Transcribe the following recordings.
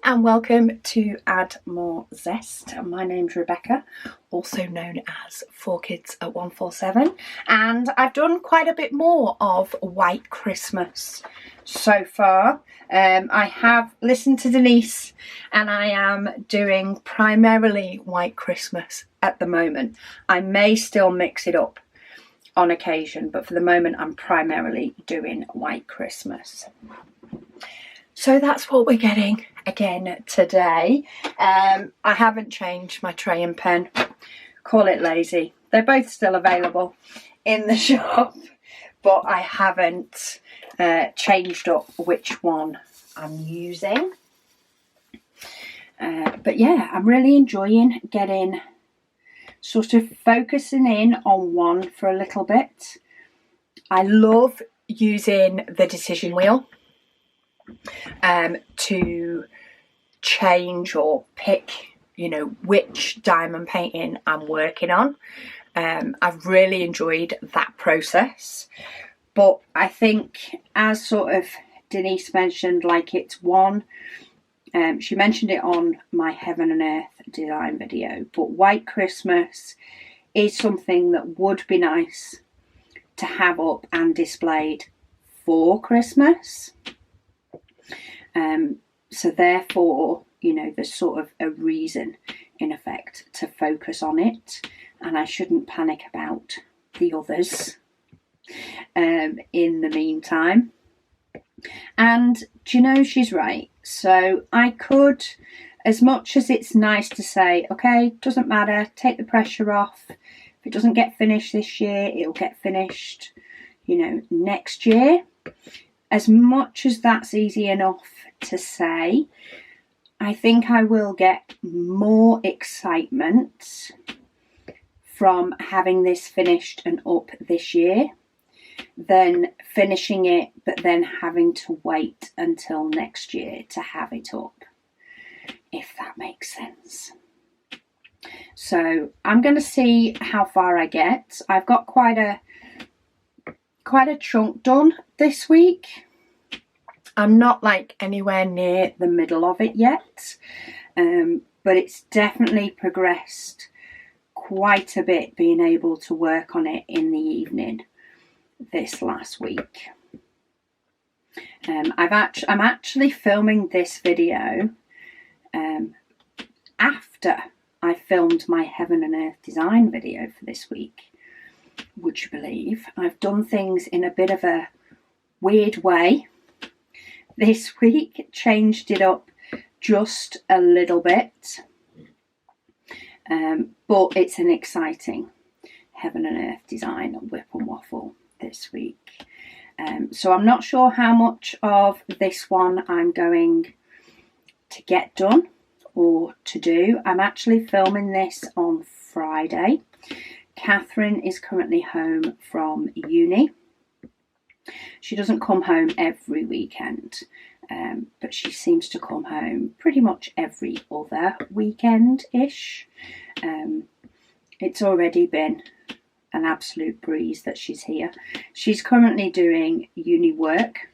and welcome to Add More Zest. My name's Rebecca, also known as 4Kids at 147, and I've done quite a bit more of White Christmas so far. I have listened to Denise and I am doing primarily White Christmas at the moment. I may still mix it up on occasion, but for the moment I'm primarily doing White Christmas. So that's what we're getting again today. I haven't changed my tray and pen. Call it lazy. They're both still available in the shop, but I haven't changed up which one I'm using. But yeah, I'm really enjoying getting sort of focusing in on one for a little bit. I love using the decision wheel to change or pick, which diamond painting I'm working on. I've really enjoyed that process, but I think, as sort of Denise mentioned, like it's one, she mentioned it on my Heaven and Earth design video, but White Christmas is something that would be nice to have up and displayed for Christmas. So therefore, there's sort of a reason, in effect, to focus on it, and I shouldn't panic about the others in the meantime. And she's right. So I could, as much as it's nice to say, okay, doesn't matter, take the pressure off. If it doesn't get finished this year, it'll get finished, next year. As much as that's easy enough to say, I think I will get more excitement from having this finished and up this year than finishing it but then having to wait until next year to have it up, if that makes sense. So I'm going to see how far I get. I've got quite a chunk done this week. I'm not like anywhere near the middle of it yet, but it's definitely progressed quite a bit being able to work on it in the evening this last week. I'm actually filming this video after I filmed my Heaven and Earth design video for this week. Would you believe? I've done things in a bit of a weird way this week, changed it up just a little bit, but it's an exciting Heaven and Earth design WIP and Waffle this week. So I'm not sure how much of this one I'm going to get done or to do. I'm actually filming this on Friday. Catherine is currently home from uni. She doesn't come home every weekend, but she seems to come home pretty much every other weekend-ish. It's already been an absolute breeze that she's here. She's currently doing uni work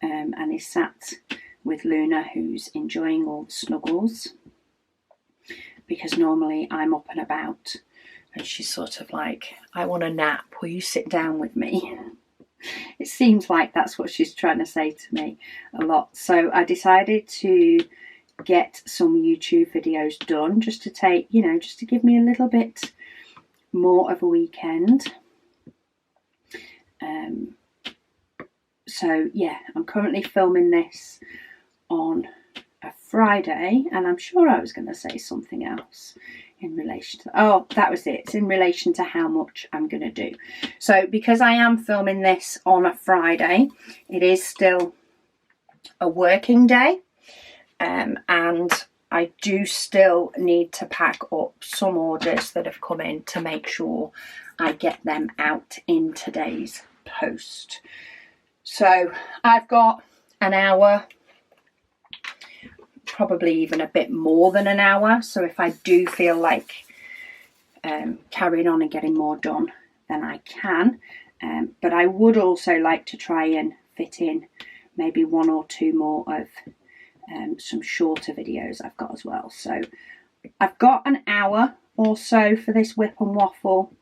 and is sat with Luna, who's enjoying all the snuggles, because normally I'm up and about and she's sort of like, I want a nap, will you sit down with me? It seems like that's what she's trying to say to me a lot. So I decided to get some YouTube videos done just to take, just to give me a little bit more of a weekend. So yeah, I'm currently filming this on a Friday, and I'm sure I was going to say something else in relation to, oh, that was it. It's in relation to how much I'm going to do. So because I am filming this on a Friday, it is still a working day, and I do still need to pack up some orders that have come in to make sure I get them out in today's post. So I've got an hour, probably even a bit more than an hour. So if I do feel like carrying on and getting more done, then I can. But I would also like to try and fit in maybe one or two more of some shorter videos I've got as well. So I've got an hour or so for this WIP and Waffle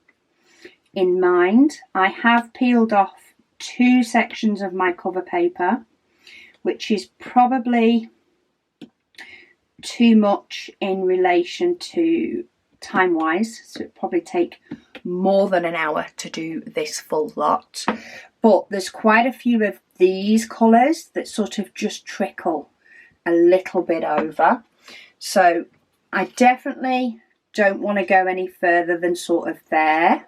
in mind. I have peeled off 2 sections of my cover paper, which is probably too much in relation to time-wise, so it'd probably take more than an hour to do this full lot. But there's quite a few of these colours that sort of just trickle a little bit over, so I definitely don't want to go any further than sort of there.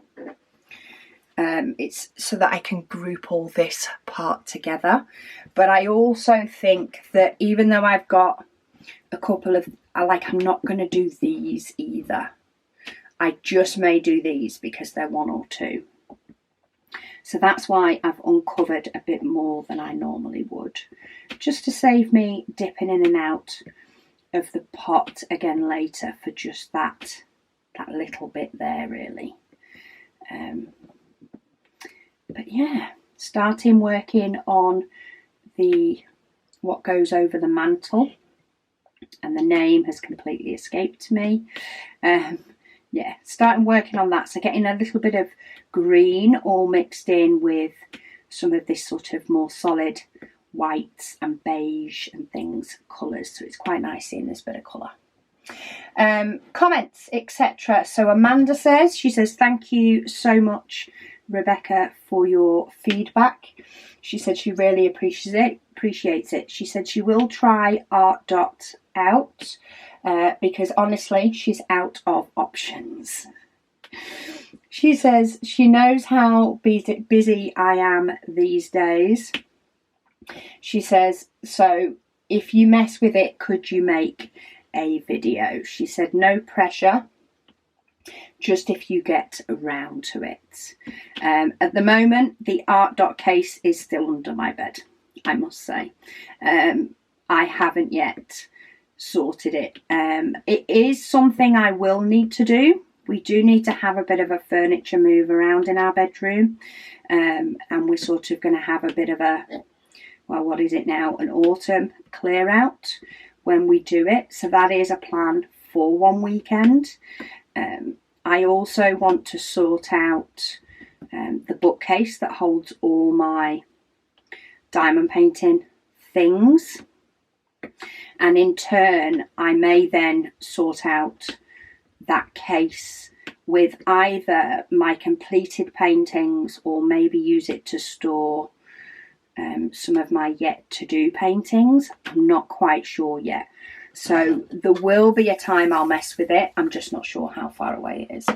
It's so that I can group all this part together, but I also think that even though I've got a couple of, I'm not going to do these either. I just may do these because they're 1 or 2. So that's why I've uncovered a bit more than I normally would, just to save me dipping in and out of the pot again later for just that little bit there, really. But yeah, starting working on what goes over the mantle, and the name has completely escaped me. Yeah, starting working on that, so getting a little bit of green all mixed in with some of this sort of more solid whites and beige and things colours, so it's quite nice seeing this bit of colour. Comments, etc. So Amanda says, she says, thank you so much, Rebecca, for your feedback. She said she really appreciates it. She said she will try Art Dot out because honestly she's out of options. She says she knows how busy I am these days. She says, so if you mess with it, could you make a video? She said no pressure, just if you get around to it. At the moment, the Art Dot case is still under my bed, I must say. I haven't yet sorted it. It is something I will need to do. We do need to have a bit of a furniture move around in our bedroom, and we're sort of going to have a bit of a, well, what is it now, an autumn clear out when we do it. So that is a plan for one weekend. I also want to sort out the bookcase that holds all my diamond painting things, and in turn I may then sort out that case with either my completed paintings or maybe use it to store some of my yet to do paintings. I'm not quite sure yet, so there will be a time I'll mess with it. I'm just not sure how far away it is.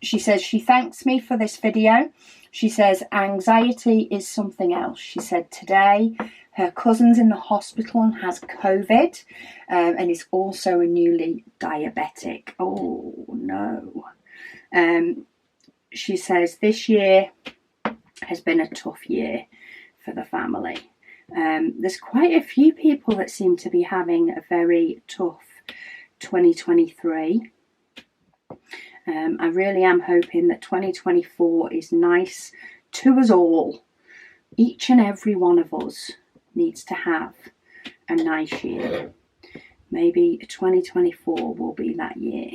She says she thanks me for this video. She says anxiety is something else. She said today her cousin's in the hospital and has COVID, and is also a newly diabetic. Oh no. She says this year has been a tough year for the family. There's quite a few people that seem to be having a very tough 2023. I really am hoping that 2024 is nice to us all. Each and every one of us needs to have a nice year. Maybe 2024 will be that year.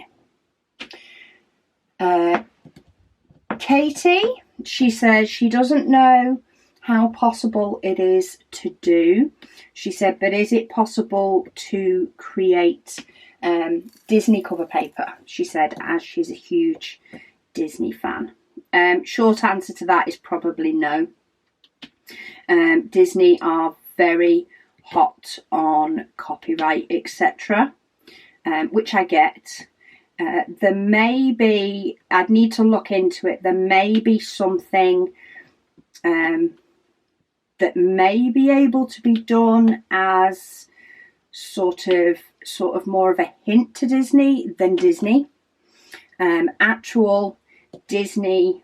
Katie, she says she doesn't know how possible it is to do. She said, but is it possible to create Disney cover paper? She said, as she's a huge Disney fan. Short answer to that is probably no. Disney are very hot on copyright, etc., which I get. There may be, I'd need to look into it, there may be something that may be able to be done as sort of more of a hint to Disney than Disney. Actual Disney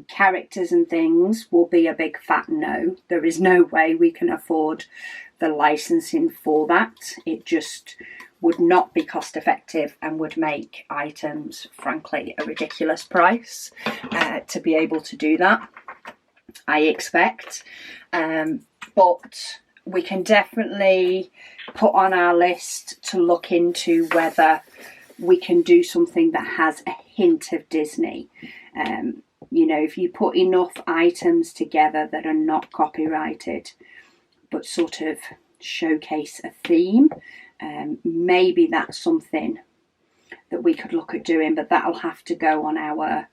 characters and things will be a big fat no. There is no way we can afford the licensing for that. It just would not be cost effective and would make items, frankly, a ridiculous price to be able to do that, I expect. But we can definitely put on our list to look into whether we can do something that has a hint of Disney. You know, if you put enough items together that are not copyrighted, but sort of showcase a theme, maybe that's something that we could look at doing, but that'll have to go on our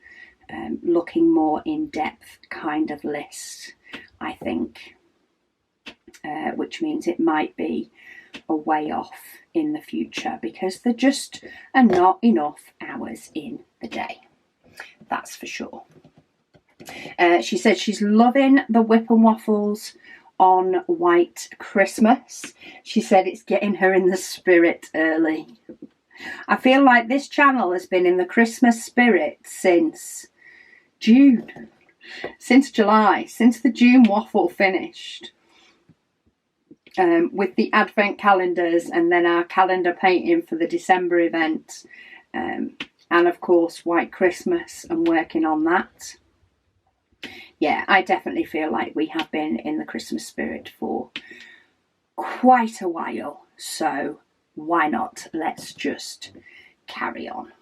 looking more in depth kind of list, I think, which means it might be a way off in the future because there just are not enough hours in the day. That's for sure. She said she's loving the WIP and Waffles on White Christmas. She said it's getting her in the spirit early. I feel like this channel has been in the Christmas spirit since June, since July, since the June waffle finished. With the advent calendars and then our calendar painting for the December event, and of course White Christmas and working on that. Yeah, I definitely feel like we have been in the Christmas spirit for quite a while, so why not? Let's just carry on.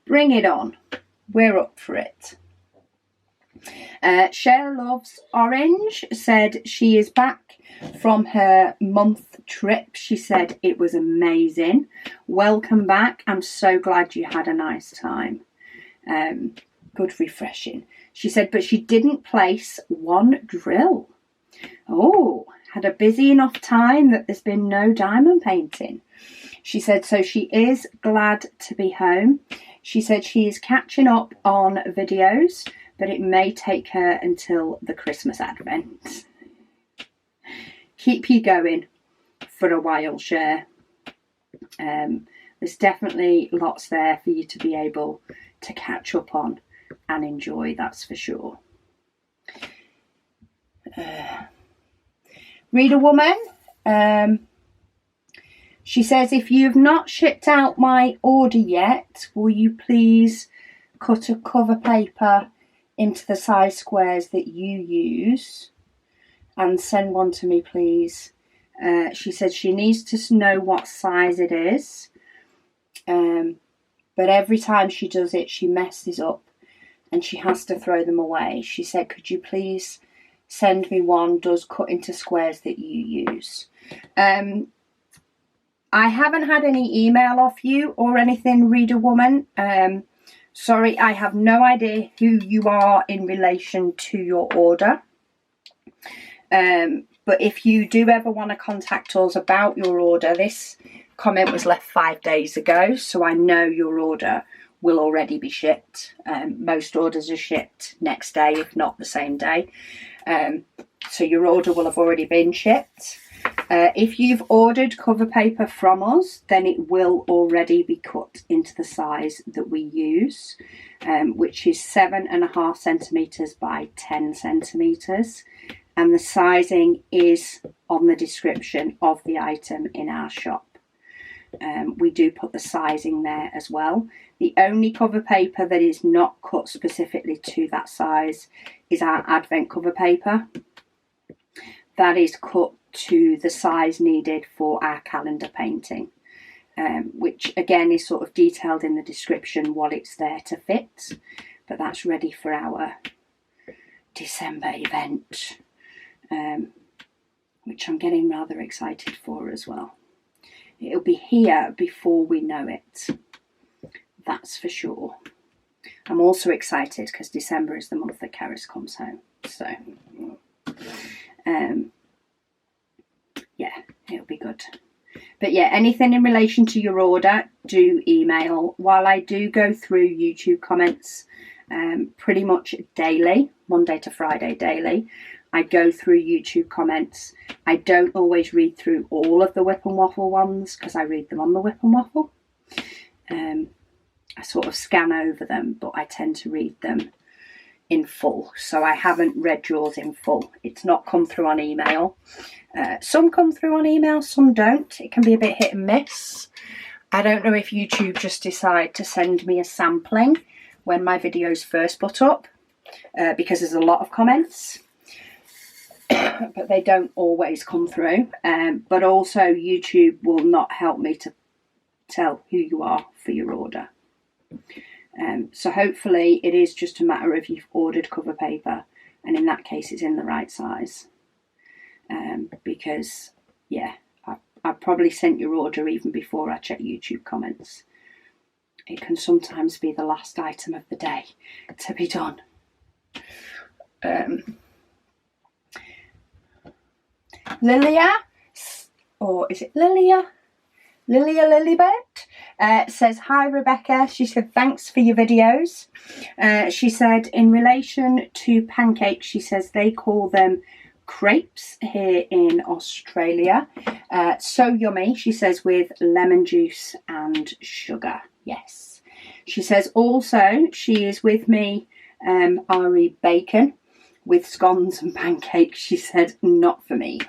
Bring it on. We're up for it. Cher Loves Orange said she is back from her month trip. She said it was amazing. Welcome back. I'm so glad you had a nice time. Good refreshing. She said, but she didn't place one drill. Oh, had a busy enough time that there's been no diamond painting. She said, so she is glad to be home. She said she is catching up on videos, but it may take her until the Christmas advent. Keep you going for a while, Cher. There's definitely lots there for you to be able to catch up on and enjoy, that's for sure. Reader Woman, she says, if you've not shipped out my order yet, will you please cut a cover paper into the size squares that you use and send one to me, please. She said she needs to know what size it is, but every time she does it, she messes up and she has to throw them away. She said, could you please send me one does cut into squares that you use? I haven't had any email off you or anything, Reader Woman. Sorry, I have no idea who you are in relation to your order. But if you do ever want to contact us about your order, this comment was left 5 days ago, so I know your order will already be shipped. Most orders are shipped next day, if not the same day. So your order will have already been shipped. If you've ordered cover paper from us, then it will already be cut into the size that we use, which is 7.5 centimetres by 10 centimetres. And the sizing is on the description of the item in our shop. We do put the sizing there as well. The only cover paper that is not cut specifically to that size is our advent cover paper. That is cut to the size needed for our calendar painting, which again is sort of detailed in the description what it's there to fit, but that's ready for our December event, which I'm getting rather excited for as well. It'll be here before we know it, that's for sure. I'm also excited because December is the month that Karis comes home, so yeah, it'll be good. But yeah, anything in relation to your order, do email. While I do go through YouTube comments pretty much daily, Monday to Friday daily, I go through YouTube comments. I don't always read through all of the WIP and Waffle ones because I read them on the WIP and Waffle. I sort of scan over them, but I tend to read them in full. So I haven't read yours in full. It's not come through on email. Some come through on email, some don't. It can be a bit hit and miss. I don't know if YouTube just decide to send me a sampling when my videos first put up, because there's a lot of comments. but they don't always come through. But also YouTube will not help me to tell who you are for your order. So hopefully it is just a matter of you've ordered cover paper, and in that case it's in the right size. Because yeah, I probably sent your order even before I check YouTube comments. It can sometimes be the last item of the day to be done. Lilia, or is it Lilia? Lilibet says, hi Rebecca. She said, thanks for your videos. She said, in relation to pancakes, she says they call them crepes here in Australia. So yummy, she says, with lemon juice and sugar. Yes. She says also she is with me, Ari Bacon, with scones and pancakes. She said, not for me.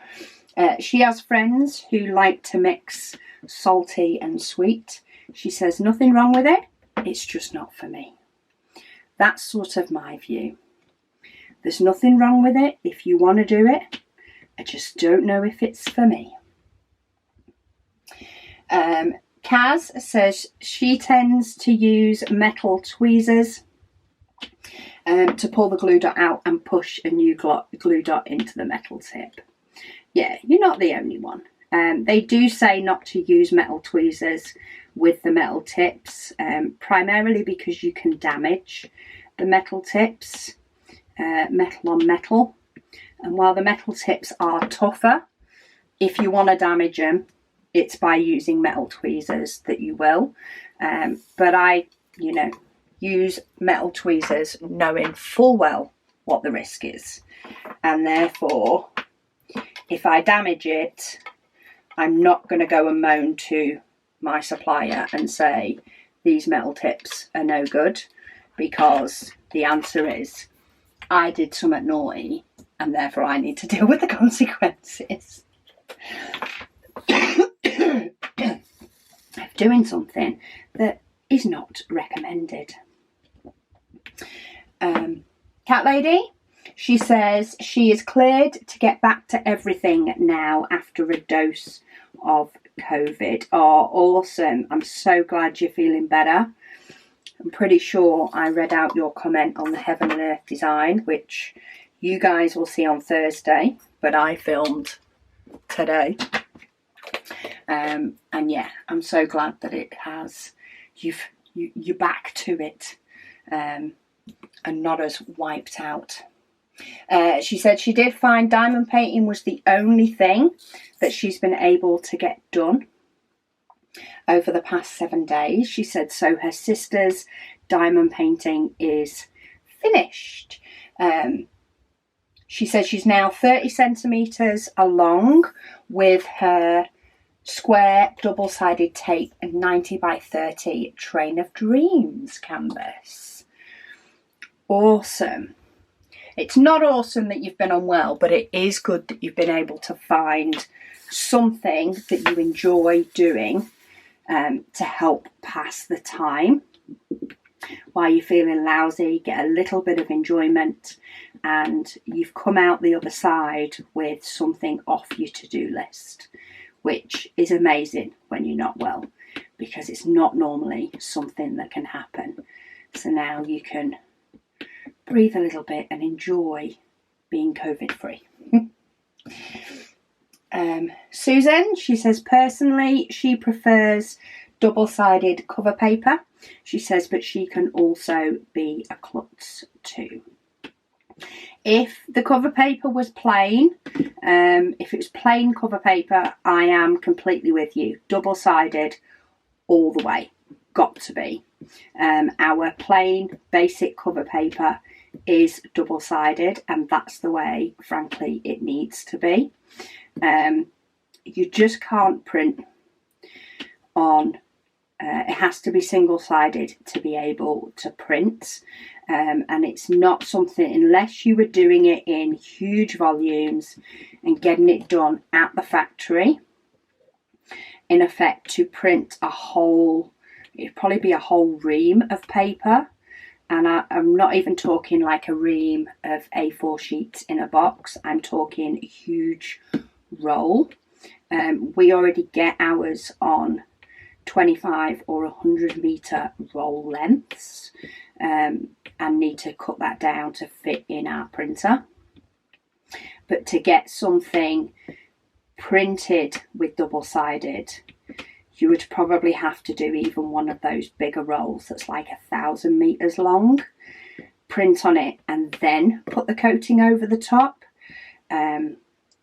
She has friends who like to mix salty and sweet. She says, nothing wrong with it, it's just not for me. That's sort of my view. There's nothing wrong with it if you want to do it. I just don't know if it's for me. Kaz says she tends to use metal tweezers to pull the glue dot out and push a new glue dot into the metal tip. Yeah, you're not the only one. They do say not to use metal tweezers with the metal tips, primarily because you can damage the metal tips, metal on metal. And while the metal tips are tougher, if you want to damage them, it's by using metal tweezers that you will. But I, use metal tweezers knowing full well what the risk is. And therefore, if I damage it, I'm not going to go and moan to my supplier and say these metal tips are no good, because the answer is I did something naughty and therefore I need to deal with the consequences of doing something that is not recommended. Cat Lady, she says she is cleared to get back to everything now after a dose of COVID. Oh, awesome. I'm so glad you're feeling better. I'm pretty sure I read out your comment on the Heaven and Earth design, which you guys will see on Thursday, but I filmed today. And yeah, I'm so glad that it has, you're back to it, and not as wiped out. She said she did find diamond painting was the only thing that she's been able to get done over the past 7 days. She said so her sister's diamond painting is finished. She said she's now 30 centimetres along with her square double-sided tape and 90 by 30 Train of Dreams canvas. Awesome. It's not awesome that you've been unwell, but it is good that you've been able to find something that you enjoy doing to help pass the time while you're feeling lousy, get a little bit of enjoyment, and you've come out the other side with something off your to-do list, which is amazing when you're not well, because it's not normally something that can happen. So now you can breathe a little bit and enjoy being COVID-free. Susan, she says personally she prefers double-sided cover paper. She says, but she can also be a klutz too. If the cover paper was plain, if it was plain cover paper, I am completely with you. Double-sided all the way. Got to be. Our plain basic cover paper is double-sided, and that's the way, frankly, it needs to be. You just can't print on, it has to be single-sided to be able to print, and it's not something, unless you were doing it in huge volumes and getting it done at the factory, in effect to print a whole, it'd probably be a whole ream of paper. And I'm not even talking like a ream of A4 sheets in a box. I'm talking a huge roll. We already get ours on 25 or 100 metre roll lengths, and need to cut that down to fit in our printer. But to get something printed with double-sided, you would probably have to do even one of those bigger rolls that's like 1,000 metres long, print on it and then put the coating over the top,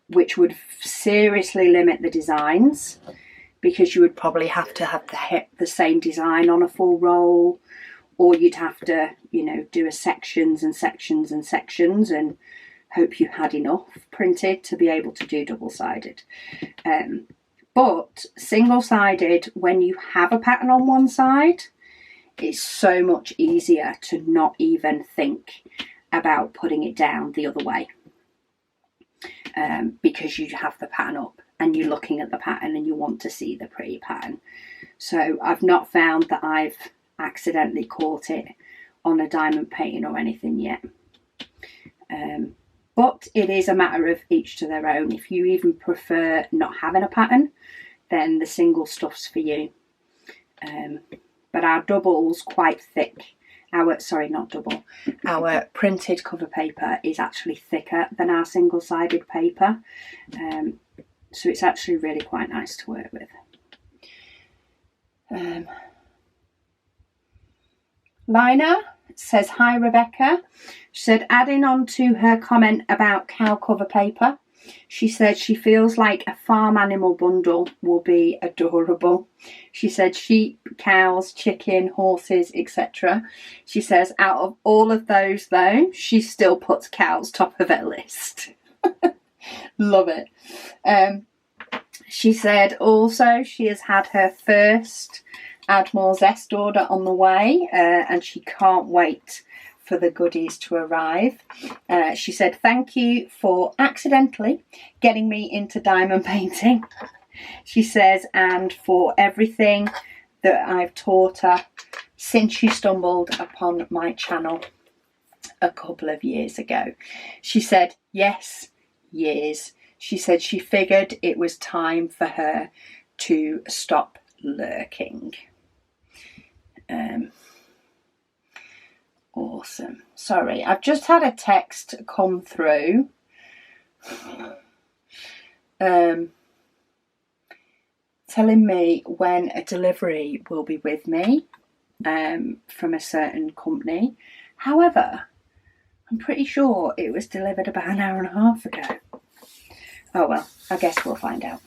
which would seriously limit the designs, because you would probably have to have the same design on a full roll, or you'd have to, you know, do a sections and sections and sections and hope you had enough printed to be able to do double-sided. But single-sided, when you have a pattern on one side, it's so much easier to not even think about putting it down the other way, because you have the pattern up and you're looking at the pattern and you want to see the pretty pattern. So I've not found that I've accidentally caught it on a diamond painting or anything yet. But it is a matter of each to their own. If you even prefer not having a pattern, then the single stuff's for you. But our double's quite thick. Our printed cover paper is actually thicker than our single-sided paper. So it's actually really quite nice to work with. Lina says, hi Rebecca. She said, adding on to her comment about cow cover paper, she said she feels like a farm animal bundle will be adorable. She said sheep, cows, chicken, horses, etc. She says out of all of those though, she still puts cows top of her list. Love it. She said also she has had her first Add More Zest order on the way, and she can't wait for the goodies to arrive. She said, thank you for accidentally getting me into diamond painting. She says, and for everything that I've taught her since she stumbled upon my channel a couple of years ago. She said, yes, years. She said she figured it was time for her to stop lurking. Awesome. Sorry, I've just had a text come through telling me when a delivery will be with me from a certain company. However, I'm pretty sure it was delivered about an hour and a half ago. Oh well, I guess we'll find out.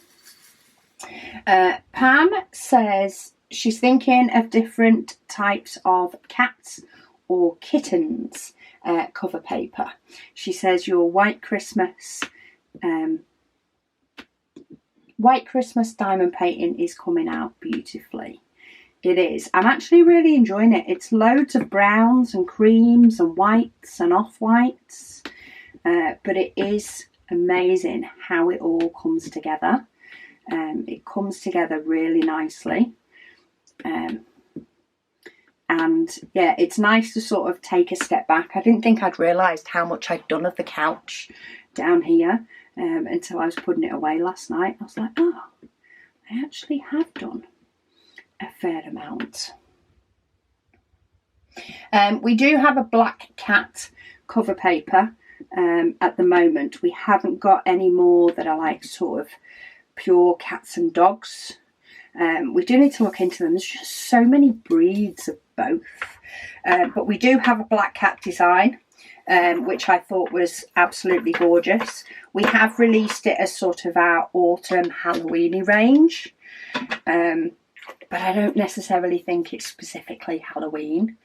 Pam says she's thinking of different types of cats or kittens cover paper. She says your White Christmas diamond painting is coming out beautifully. It is. I'm actually really enjoying it. It's loads of browns and creams and whites and off-whites, but it is amazing how it all comes together. It comes together really nicely. And yeah, it's nice to sort of take a step back. I didn't think I'd realised how much I'd done of the couch down here until I was putting it away last night. I was like, oh, I actually have done a fair amount. We do have a black cat cover paper at the moment. We haven't got any more that are like sort of pure cats and dogs. We do need to look into them. There's just so many breeds of both. But we do have a black cat design, which I thought was absolutely gorgeous. We have released it as sort of our autumn Halloweeny range. But I don't necessarily think it's specifically Halloween.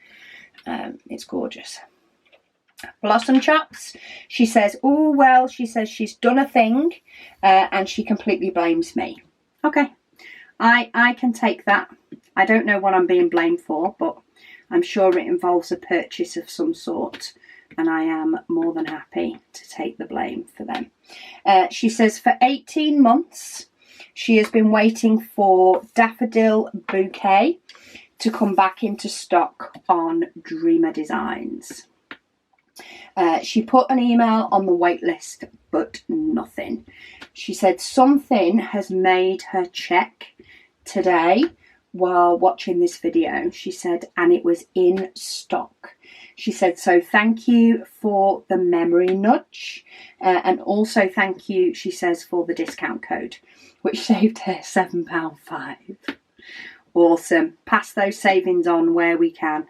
It's gorgeous. Blossom Chops, she says, oh well, she says she's done a thing and she completely blames me. Okay, I can take that. I don't know what I'm being blamed for, but I'm sure it involves a purchase of some sort, and I am more than happy to take the blame for them. She says for 18 months she has been waiting for Daffodil Bouquet to come back into stock on Dreamer Designs. She put an email on the wait list, but nothing. She said something has made her check today while watching this video. She said, and it was in stock. She said, so thank you for the memory nudge. And also thank you, she says, for the discount code, which saved her £7.5. Awesome. Pass those savings on where we can.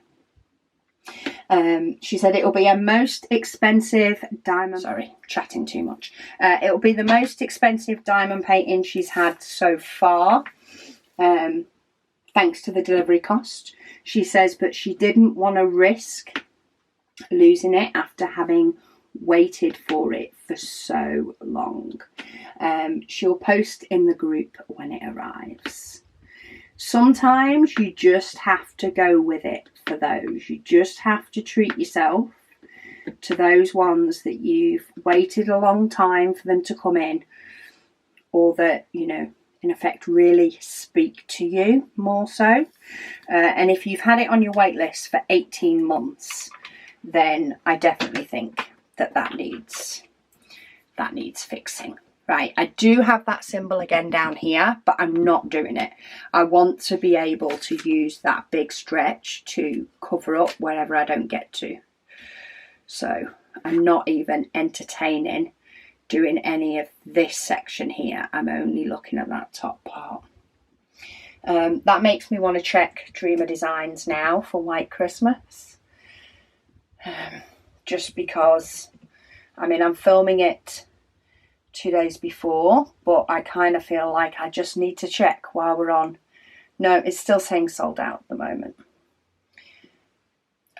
She said it'll be a most expensive diamond. Sorry, chatting too much. It'll be the most expensive diamond painting she's had so far, thanks to the delivery cost. She says, but she didn't want to risk losing it after having waited for it for so long. She'll post in the group when it arrives. Sometimes you just have to go with it for those. You just have to treat yourself to those ones that you've waited a long time for them to come in, or that, you know, in effect really speak to you more so. And if you've had it on your wait list for 18 months, then I definitely think that needs fixing. Right, I do have that symbol again down here, but I'm not doing it. I want to be able to use that big stretch to cover up wherever I don't get to. So I'm not even entertaining doing any of this section here. I'm only looking at that top part. That makes me want to check Dreamer Designs now for White Christmas. Just because, I mean, I'm filming it 2 days before, but I kind of feel like I just need to check while we're on. No, it's still saying sold out at the moment.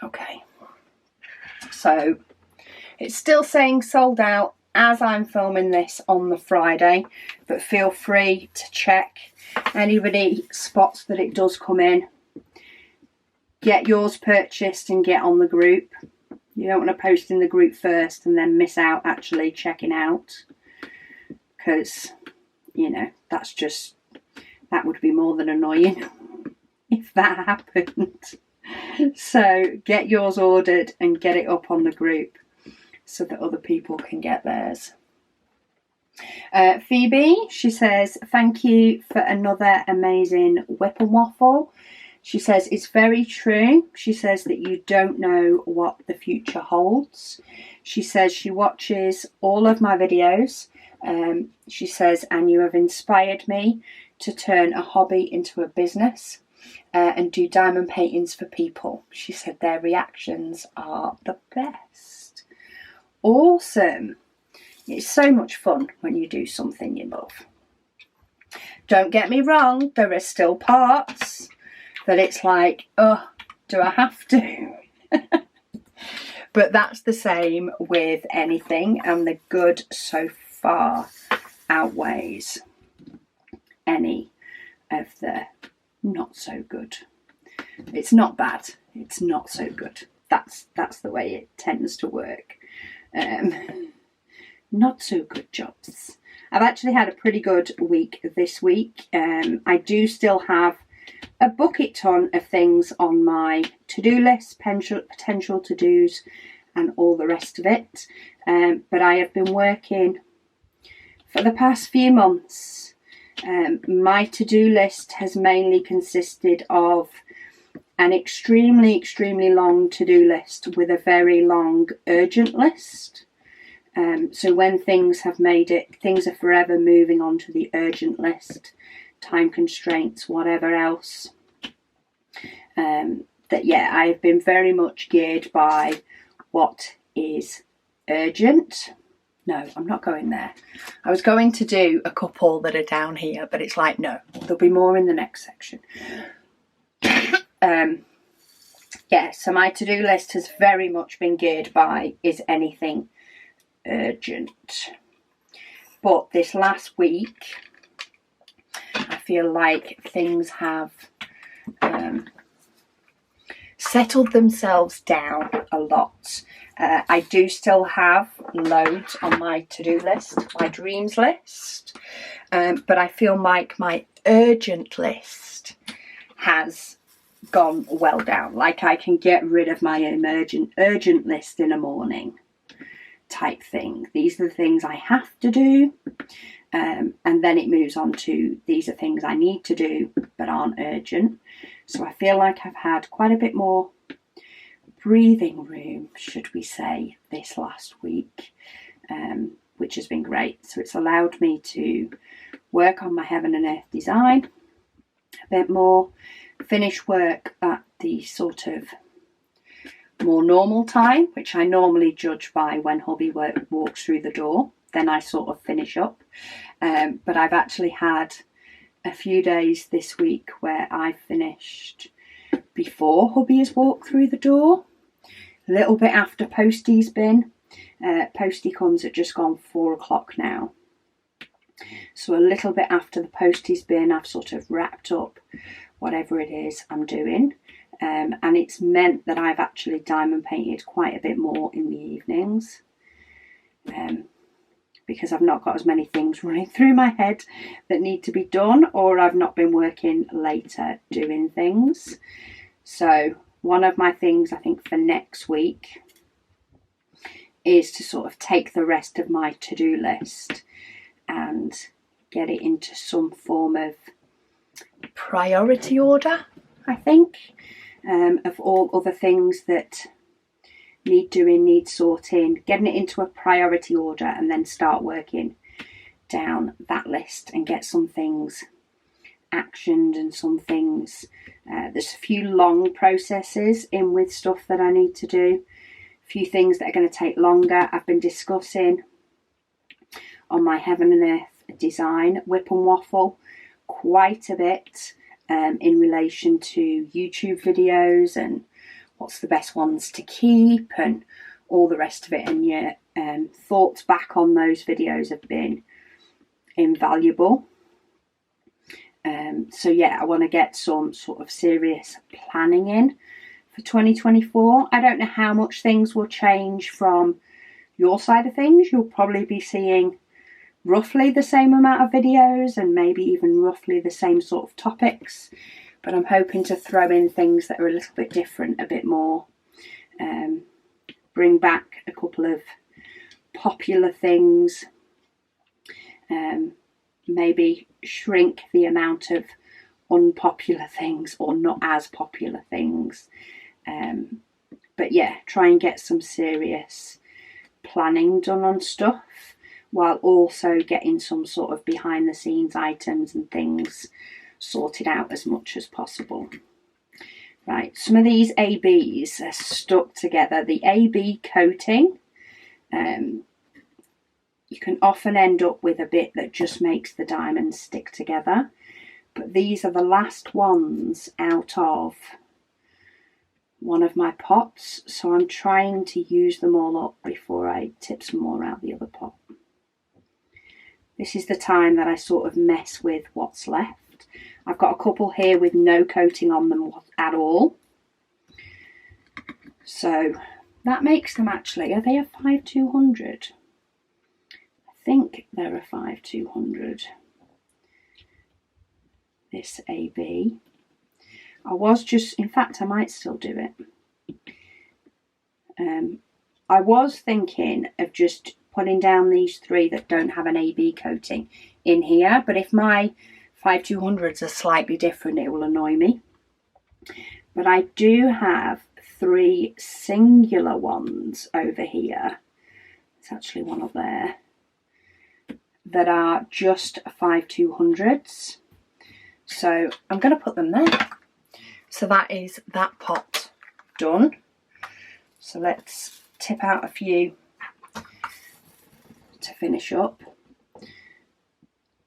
Okay, so it's still saying sold out as I'm filming this on the Friday, but feel free to check. Anybody spots that it does come in, get yours purchased and get on the group. You don't want to post in the group first and then miss out actually checking out. Because, you know, that would be more than annoying if that happened. So get yours ordered and get it up on the group so that other people can get theirs. Phoebe, she says, thank you for another amazing WIP and Waffle. She says, it's very true. She says that you don't know what the future holds. She says she watches all of my videos. She says, and you have inspired me to turn a hobby into a business and do diamond paintings for people. She said their reactions are the best. Awesome. It's so much fun when you do something you love. Don't get me wrong, there are still parts that it's like, oh, do I have to? But that's the same with anything, and the good so far outweighs any of the not so good. It's not bad, it's not so good. That's the way it tends to work. Not so good jobs. I've actually had a pretty good week this week. I do still have a bucket ton of things on my to-do list, potential to-dos and all the rest of it. But I have been working for the past few months. My to-do list has mainly consisted of an extremely long to-do list with a very long urgent list. So when things have made it, things are forever moving on to the urgent list, time constraints, whatever else. I have been very much geared by what is urgent. No, I'm not going there. I was going to do a couple that are down here, but it's like, no, there'll be more in the next section. So my to-do list has very much been geared by, is anything urgent? But this last week, I feel like things have settled themselves down a lot. I do still have loads on my to-do list, my dreams list, but I feel like my urgent list has gone well down. Like I can get rid of my urgent list in a morning type thing. These are the things I have to do. And then it moves on to these are things I need to do but aren't urgent. So I feel like I've had quite a bit more breathing room, should we say, this last week, which has been great. So it's allowed me to work on my heaven and earth design a bit more, finish work at the sort of more normal time, which I normally judge by when hubby walks through the door. Then I sort of finish up. But I've actually had a few days this week where I finished before hubby has walked through the door, a little bit after Posty's been. Posty comes at just gone 4 o'clock now. So a little bit after the Posty's been, I've sort of wrapped up whatever it is I'm doing. And it's meant that I've actually diamond painted quite a bit more in the evenings. Because I've not got as many things running through my head that need to be done, or I've not been working later doing things. So one of my things I think for next week is to sort of take the rest of my to-do list and get it into some form of priority order, I think, of all other things that need doing, need sorting, getting it into a priority order, and then start working down that list and get some things actioned and some things. There's a few long processes in with stuff that I need to do, a few things that are going to take longer. I've been discussing on my heaven and earth design WIP and Waffle quite a bit in relation to YouTube videos and what's the best ones to keep and all the rest of it. And your thoughts back on those videos have been invaluable. So yeah, I want to get some sort of serious planning in for 2024. I don't know how much things will change from your side of things. You'll probably be seeing roughly the same amount of videos and maybe even roughly the same sort of topics. But I'm hoping to throw in things that are a little bit different, a bit more. Bring back a couple of popular things. Maybe shrink the amount of unpopular things or not as popular things. But yeah, try and get some serious planning done on stuff while also getting some sort of behind the scenes items and things sorted out as much as possible. Right, some of these ABs are stuck together. The AB coating, you can often end up with a bit that just makes the diamonds stick together. But these are the last ones out of one of my pots, so I'm trying to use them all up before I tip some more out the other pot. This is the time that I sort of mess with what's left. I've got a couple here with no coating on them at all. So that makes them actually, are they a 5200? I think they're a 5200. This AB. I was just, in fact, I might still do it. I was thinking of just putting down these three that don't have an AB coating in here, but if my 5200s are slightly different, it will annoy me. But I do have three singular ones over here. It's actually one up there. That are just 5200s. So I'm going to put them there. So that is that pot done. So let's tip out a few to finish up.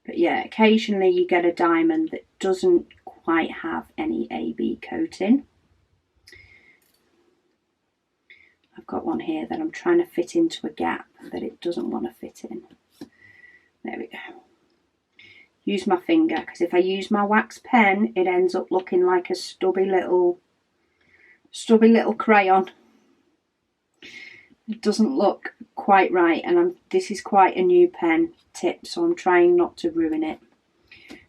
But yeah, occasionally you get a diamond that doesn't quite have any AB coating. I've got one here that I'm trying to fit into a gap that it doesn't want to fit in. There we go. Use my finger, because if I use my wax pen, it ends up looking like a stubby little crayon. It doesn't look quite right, and this is quite a new pen tip, so I'm trying not to ruin it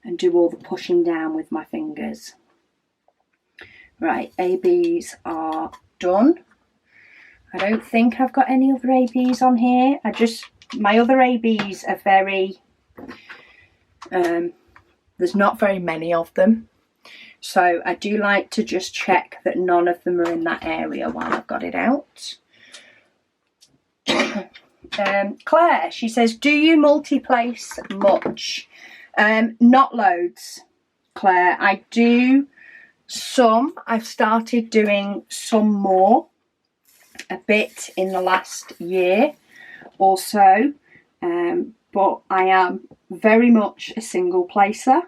and do all the pushing down with my fingers. Right, ABs are done. I don't think I've got any other ABs on here. My other ABs are very, there's not very many of them. So I do like to just check that none of them are in that area while I've got it out. Claire, she says, do you multi-place much? Not loads, Claire. I do some. I've started doing some more, a bit in the last year or so, but I am very much a single placer.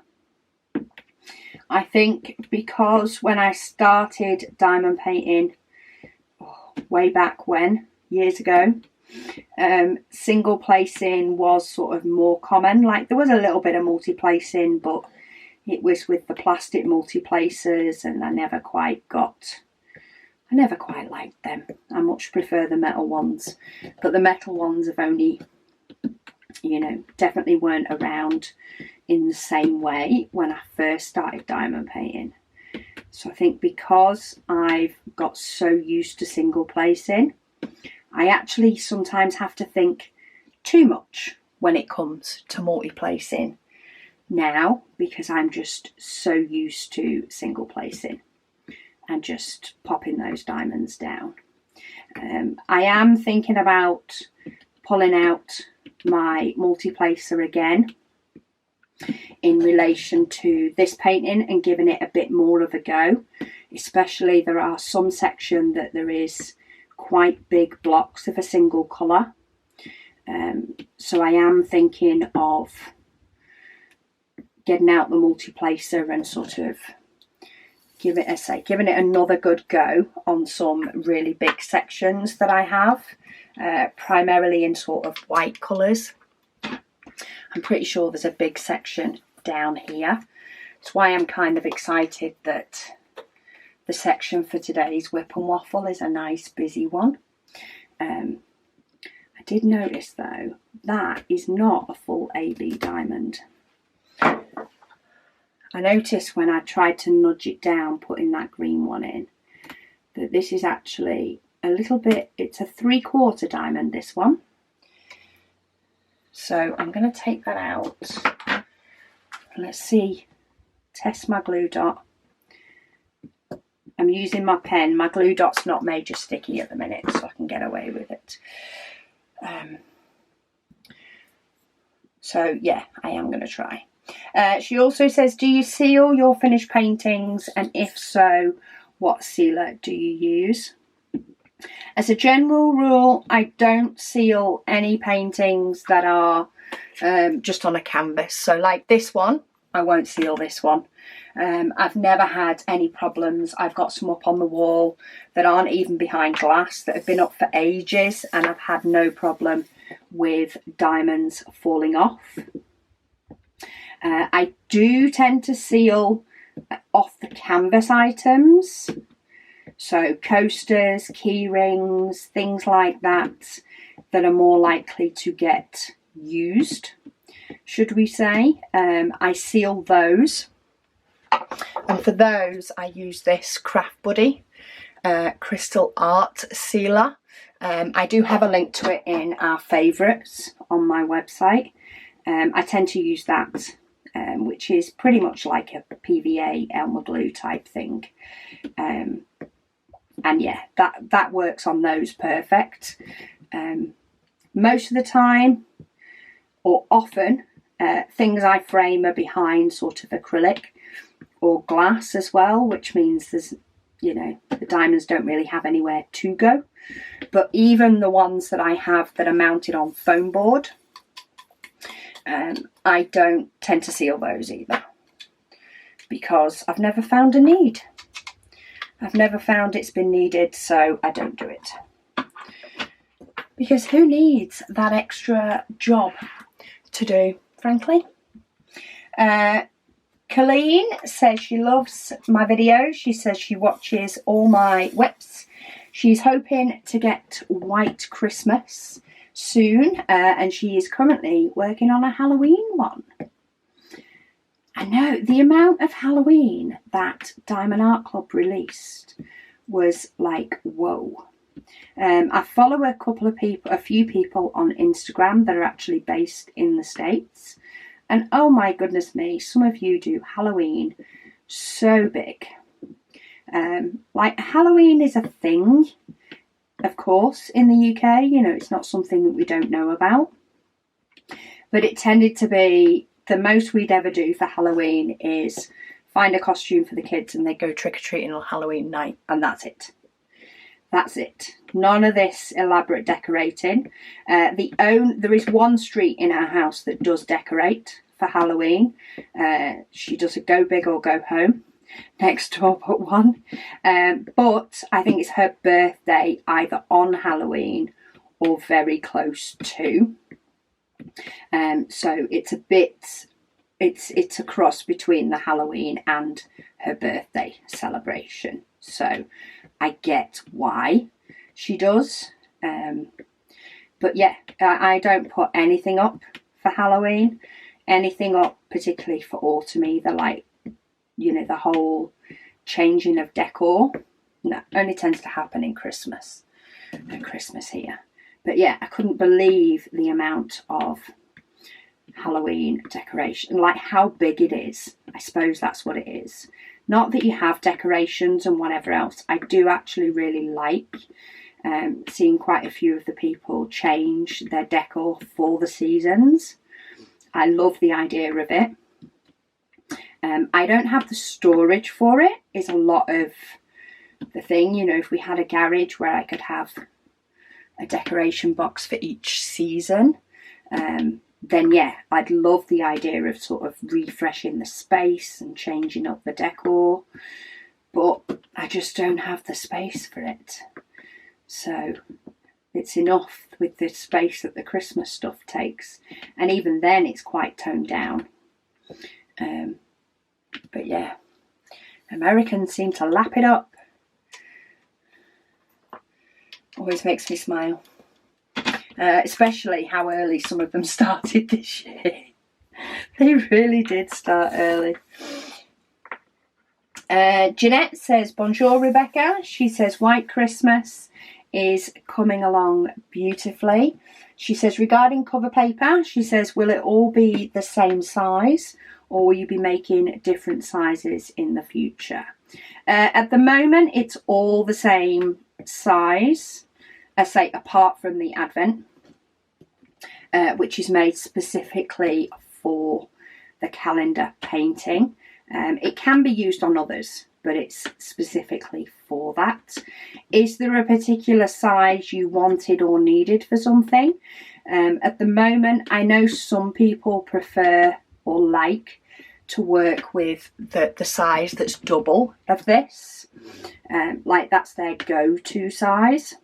I think because when I started diamond painting way back when, years ago, single placing was sort of more common. Like there was a little bit of multi-placing, but it was with the plastic multi-placers, and I never quite liked them. I much prefer the metal ones, but the metal ones have only, you know, definitely weren't around in the same way when I first started diamond painting. So I think because I've got so used to single placing, I actually sometimes have to think too much when it comes to multi-placing now, because I'm just so used to single placing and just popping those diamonds down. I am thinking about pulling out my multi-placer again in relation to this painting and giving it a bit more of a go. Especially there are some section that there is quite big blocks of a single colour. So I am thinking of getting out the multi-placer and sort of giving it another good go on some really big sections that I have, primarily in sort of white colours. I'm pretty sure there's a big section down here. That's why I'm kind of excited that the section for today's WIP and Waffle is a nice busy one. I did notice though, that is not a full AB diamond. I noticed when I tried to nudge it down, putting that green one in, that this is actually a little bit, it's a 3/4 diamond, this one. So I'm going to take that out. Let's see, test my glue dot. I'm using my pen. My glue dot's not major sticky at the minute, so I can get away with it. So yeah, I am going to try. She also says, do you seal your finished paintings? And if so, what sealer do you use? As a general rule, I don't seal any paintings that are just on a canvas. So like this one, I won't seal this one. I've never had any problems. I've got some up on the wall that aren't even behind glass, that have been up for ages, and I've had no problem with diamonds falling off. I do tend to seal off the canvas items. So coasters, key rings, things like that, that are more likely to get used, should we say. I seal those. And for those, I use this Craft Buddy Crystal Art Sealer. I do have a link to it in our favourites on my website. I tend to use that, which is pretty much like a PVA Elmer glue type thing. And yeah, that works on those perfect. Most of the time, or often, things I frame are behind sort of acrylic or glass as well, which means there's, you know, the diamonds don't really have anywhere to go. But even the ones that I have that are mounted on foam board, I don't tend to seal those either, because I've never found a need. I've never found it's been needed, so I don't do it. Because who needs that extra job to do, frankly? Colleen says she loves my videos. She says she watches all my WIPs. She's hoping to get White Christmas soon, and she is currently working on a Halloween one. I know the amount of Halloween that Diamond Art Club released was like, whoa. I follow a few people on Instagram that are actually based in the States. And oh my goodness me, some of you do Halloween so big. Like Halloween is a thing, of course, in the UK. You know, it's not something that we don't know about. But it tended to be the most we'd ever do for Halloween is find a costume for the kids and they go trick-or-treating on Halloween night, and that's it. That's it. None of this elaborate decorating. There is one street in our house that does decorate for Halloween. She does a go big or go home. Next door but one. But I think it's her birthday either on Halloween or very close to. So it's it's a cross between the Halloween and her birthday celebration. So I get why she does. But yeah, I don't put anything up for Halloween, anything up particularly for autumn either, like, you know, the whole changing of decor. No, only tends to happen in Christmas. No Christmas here. But yeah, I couldn't believe the amount of Halloween decoration, like how big it is. I suppose that's what it is. Not that you have decorations and whatever else. I do actually really like seeing quite a few of the people change their decor for the seasons. I love the idea of it. I don't have the storage for it. It's a lot of the thing. You know, if we had a garage where I could have a decoration box for each season, then yeah, I'd love the idea of sort of refreshing the space and changing up the decor, but I just don't have the space for it. So it's enough with the space that the Christmas stuff takes, and even then it's quite toned down. But yeah, Americans seem to lap it up. Always makes me smile. Especially how early some of them started this year. They really did start early. Jeanette says, bonjour Rebecca. She says, White Christmas is coming along beautifully. She says, regarding cover paper, she says, will it all be the same size or will you be making different sizes in the future? At the moment, it's all the same size, I say apart from the Advent, which is made specifically for the calendar painting. It can be used on others, but it's specifically for that. Is there a particular size you wanted or needed for something? At the moment, I know some people prefer or like to work with the size that's double of this. Like that's their go-to size,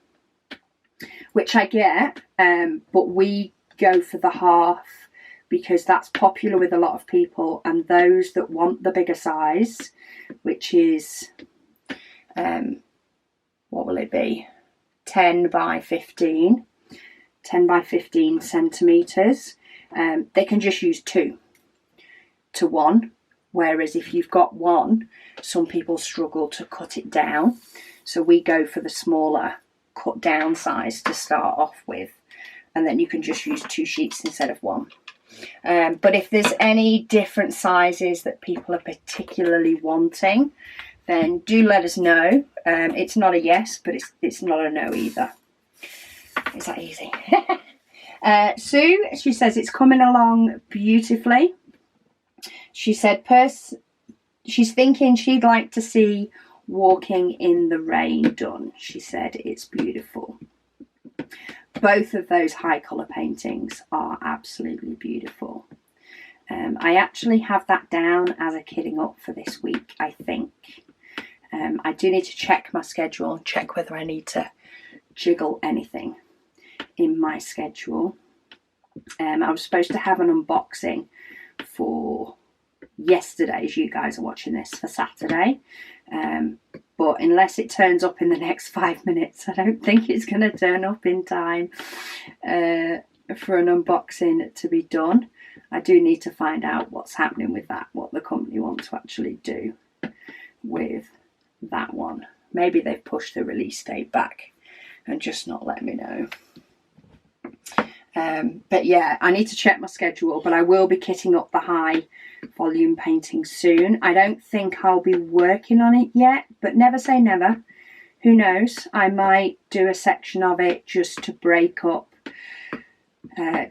which I get, but we go for the half because that's popular with a lot of people, and those that want the bigger size, which is what will it be, 10 by 15 centimeters, they can just use 2 to 1, whereas if you've got 1, some people struggle to cut it down, so we go for the smaller cut down size to start off with, and then you can just use 2 sheets instead of 1. But if there's any different sizes that people are particularly wanting, then do let us know. It's not a yes, but it's not a no either. Is that easy? Sue, she says it's coming along beautifully. She said she's thinking she'd like to see Walking in the Rain done. She said it's beautiful. Both of those high colour paintings are absolutely beautiful. I actually have that down as a kidding up for this week, I think. I do need to check my schedule and check whether I need to jiggle anything in my schedule. I was supposed to have an unboxing for yesterday, as you guys are watching this, for Saturday. But unless it turns up in the next 5 minutes, I don't think it's going to turn up in time. for an unboxing to be done. I do need to find out what's happening with that, what the company want to actually do with that one. Maybe they've pushed the release date back and just not let me know. But yeah, I need to check my schedule, but I will be kitting up the high volume painting soon. I don't think I'll be working on it yet, but never say never. Who knows? I might do a section of it just to break up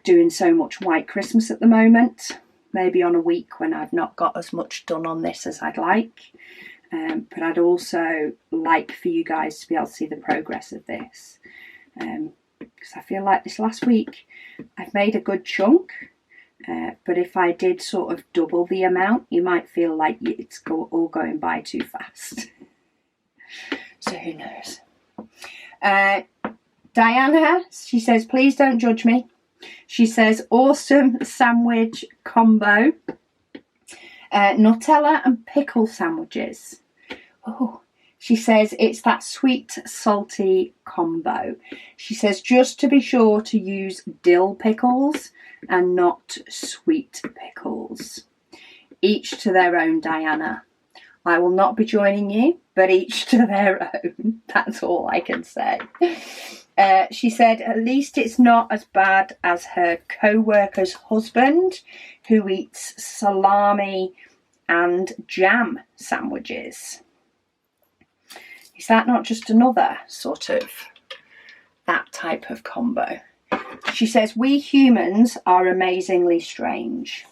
doing so much White Christmas at the moment. Maybe on a week when I've not got as much done on this as I'd like. But I'd also like for you guys to be able to see the progress of this. Because I feel like this last week I've made a good chunk. But if I did sort of double the amount, you might feel like it's all going by too fast. So who knows? Diana, she says, please don't judge me. She says, awesome sandwich combo. Nutella and pickle sandwiches. Oh, she says it's that sweet salty combo. She says just to be sure to use dill pickles and not sweet pickles. Each to their own, Diana. I will not be joining you, but each to their own. That's all I can say. She said, at least it's not as bad as her co-worker's husband, who eats salami and jam sandwiches. Is that not just another sort of that type of combo? She says, we humans are amazingly strange.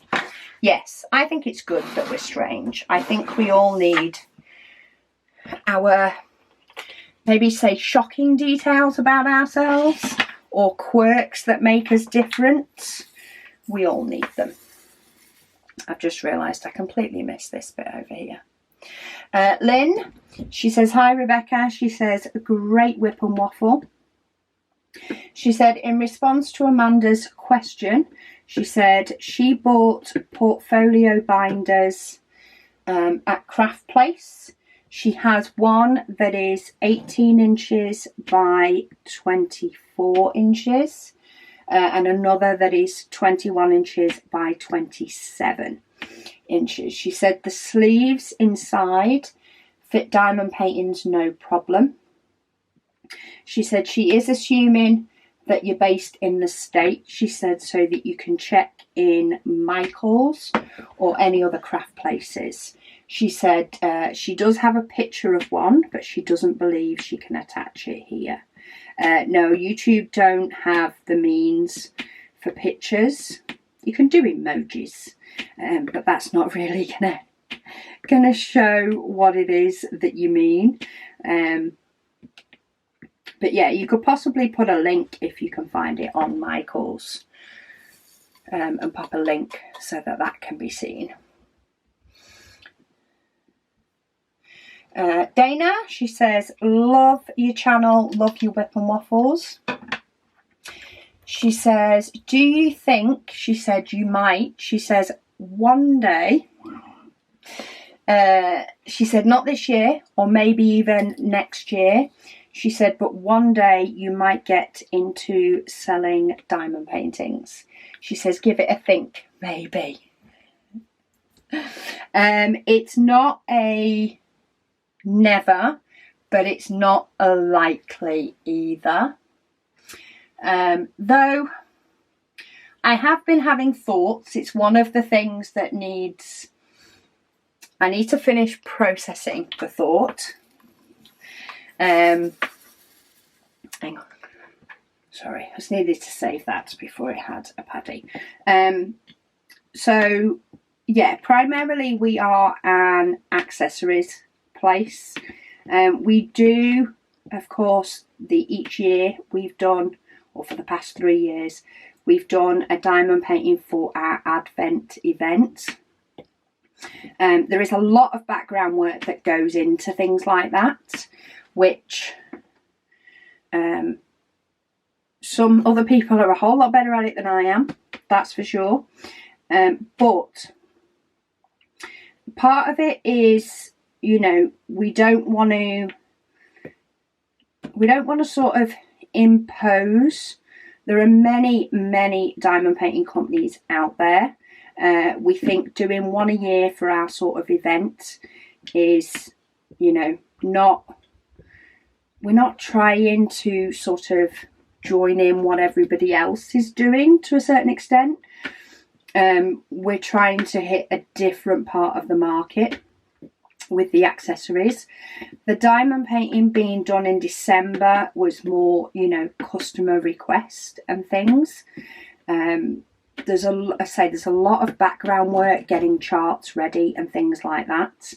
Yes, I think it's good that we're strange. I think we all need our, maybe say, shocking details about ourselves or quirks that make us different. We all need them. I've just realised I completely missed this bit over here. Lynn, she says, hi Rebecca. She says, great WIP and Waffle. She said, in response to Amanda's question, she said she bought portfolio binders at Craft Place. She has one that is 18 inches by 24 inches and another that is 21 inches by 27 inches. She said the sleeves inside fit diamond paintings no problem. She said she is assuming that you're based in the States, she said, so that you can check in Michael's or any other craft places. She said she does have a picture of one, but she doesn't believe she can attach it here. No, YouTube don't have the means for pictures. You can do emojis, but that's not really gonna show what it is that you mean. But yeah, you could possibly put a link if you can find it on Michael's and pop a link so that that can be seen. Dana, she says, love your channel, love your WIP and Waffles. She says, do you think, she said, you might, she says, one day, she said, not this year or maybe even next year. She said, but one day you might get into selling diamond paintings. She says, give it a think, maybe. It's not a never, but it's not a likely either. Though I have been having thoughts. It's one of the things that I need to finish processing the thought. Hang on. Sorry, I just needed to save that before it had a paddy. So yeah, primarily we are an accessories place. We do, of course, each year we've done, or for the past 3 years, we've done a diamond painting for our Advent event. There is a lot of background work that goes into things like that, which some other people are a whole lot better at it than I am, that's for sure. But part of it is, you know, we don't want to sort of impose There are many, many diamond painting companies out there. We think doing one a year for our sort of event is, you know, we're not trying to sort of join in what everybody else is doing to a certain extent. We're trying to hit a different part of the market with the accessories. The diamond painting being done in December was more, you know, customer request and things. There's a lot of background work, getting charts ready and things like that.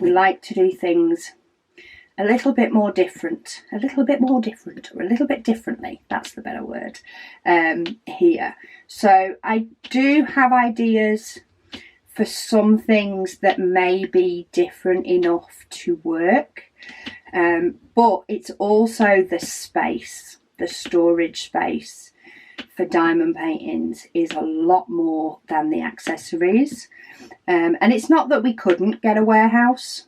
We like to do things a little bit more different, or a little bit differently. That's the better word here. So I do have ideas for some things that may be different enough to work. But it's also the space, the storage space for diamond paintings is a lot more than the accessories. And it's not that we couldn't get a warehouse.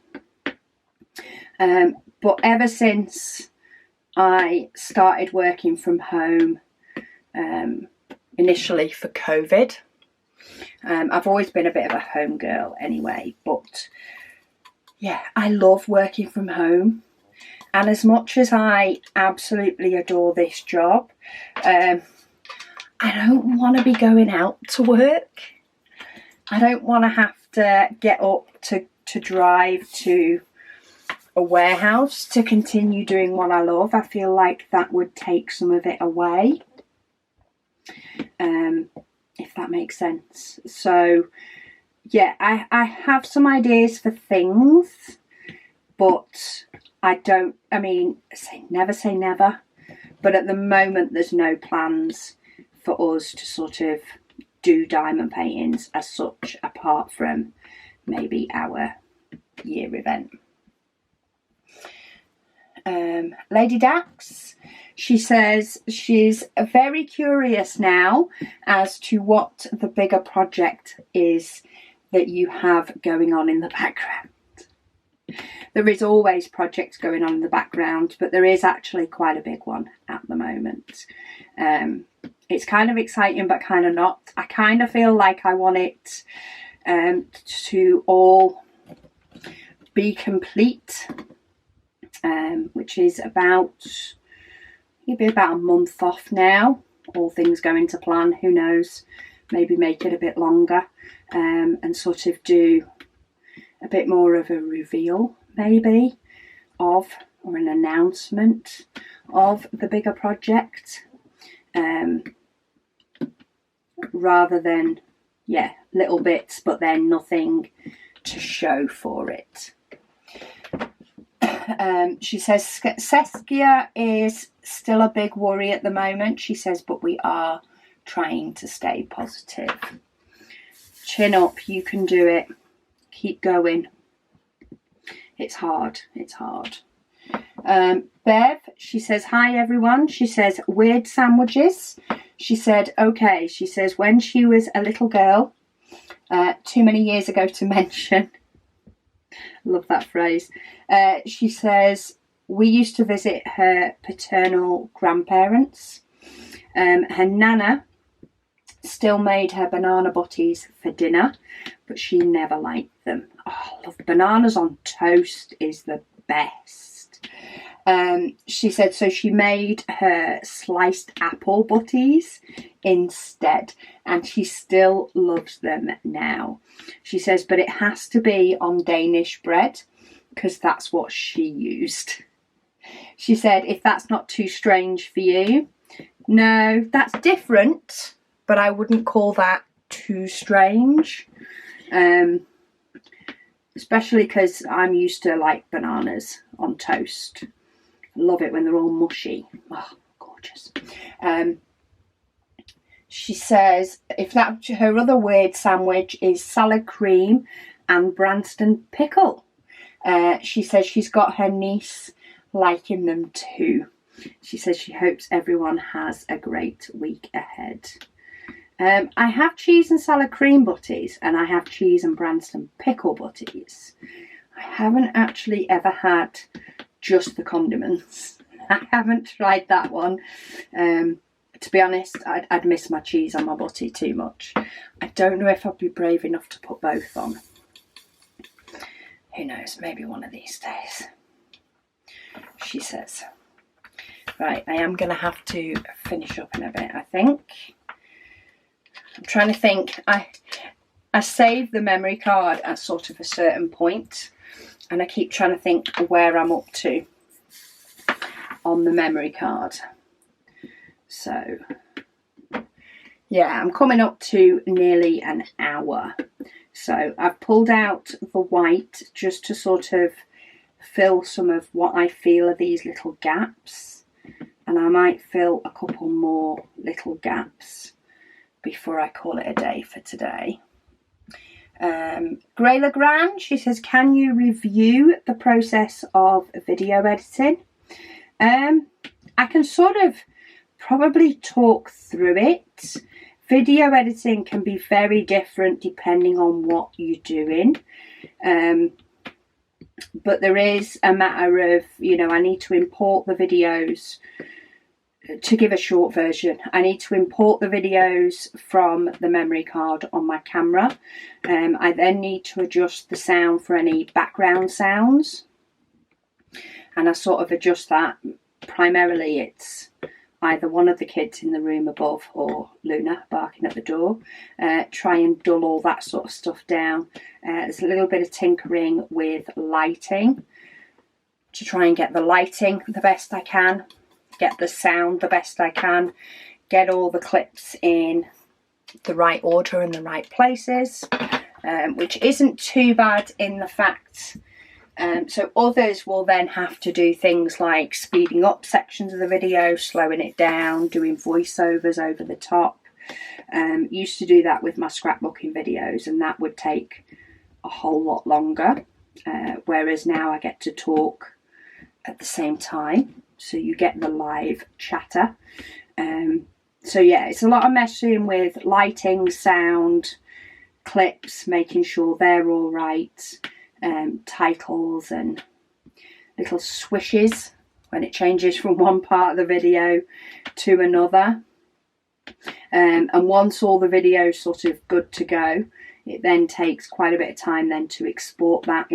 But ever since I started working from home, initially for COVID, I've always been a bit of a home girl anyway, but yeah, I love working from home. And as much as I absolutely adore this job, I don't want to be going out to work. I don't want to have to get up to drive to a warehouse to continue doing what I love. I feel like that would take some of it away, if that makes sense. So yeah, I have some ideas for things, but never say never, but at the moment there's no plans for us to sort of do diamond paintings as such, apart from maybe our year event. Lady Dax, she says she's very curious now as to what the bigger project is that you have going on in the background. There is always projects going on in the background, but there is actually quite a big one at the moment. It's kind of exciting, but kind of not. I kind of feel like I want it to all be complete, which is maybe about a month off now. All things going to plan, who knows? Maybe make it a bit longer, and sort of do a bit more of a reveal, maybe, or an announcement of the bigger project, rather than, yeah, little bits, but then nothing to show for it. She says Saskia is still a big worry at the moment. She says, but we are trying to stay positive. Chin up, you can do it. Keep going. It's hard. Bev, she says, hi everyone. She says, weird sandwiches. She said, okay. She says, when she was a little girl, too many years ago to mention. Love that phrase. She says, we used to visit her paternal grandparents. Her nana still made her banana butties for dinner, but she never liked them. Oh, I love bananas on toast is the best. She said, so she made her sliced apple butties instead, and she still loves them now. She says, but it has to be on Danish bread, because that's what she used. She said, if that's not too strange for you. No, that's different, but I wouldn't call that too strange. Especially because I'm used to like bananas on toast. Love it when they're all mushy. Oh, gorgeous. She says her other weird sandwich is salad cream and Branston pickle. She says she's got her niece liking them too. She says she hopes everyone has a great week ahead. I have cheese and salad cream butties, and I have cheese and Branston pickle butties. I haven't actually ever had just the condiments. I haven't tried that one. To be honest, I'd miss my cheese on my butty too much. I don't know if I'd be brave enough to put both on. Who knows, maybe one of these days. She says. Right, I am going to have to finish up in a bit, I think. I'm trying to think. I saved the memory card at sort of a certain point, and I keep trying to think where I'm up to on the memory card. So, yeah, I'm coming up to nearly an hour. So I've pulled out the white just to sort of fill some of what I feel are these little gaps. And I might fill a couple more little gaps before I call it a day for today. Grey Legrand, she says, can you review the process of video editing? I can sort of probably talk through it. Video editing can be very different depending on what you're doing. But there is a matter of, you know, I need to import the videos. To give a short version, I need to import the videos from the memory card on my camera. I then need to adjust the sound for any background sounds. And I sort of adjust that. Primarily it's either one of the kids in the room above or Luna barking at the door. Try and dull all that sort of stuff down. There's a little bit of tinkering with lighting to try and get the lighting the best I can. Get the sound the best I can, get all the clips in the right order and the right places, which isn't too bad in the fact, so others will then have to do things like speeding up sections of the video, slowing it down, doing voiceovers over the top. Used to do that with my scrapbooking videos, and that would take a whole lot longer, whereas now I get to talk at the same time. So you get the live chatter. So yeah, it's a lot of messing with lighting, sound, clips, making sure they're all right, titles and little swishes when it changes from one part of the video to another. And once all the video's sort of good to go, it then takes quite a bit of time then to export that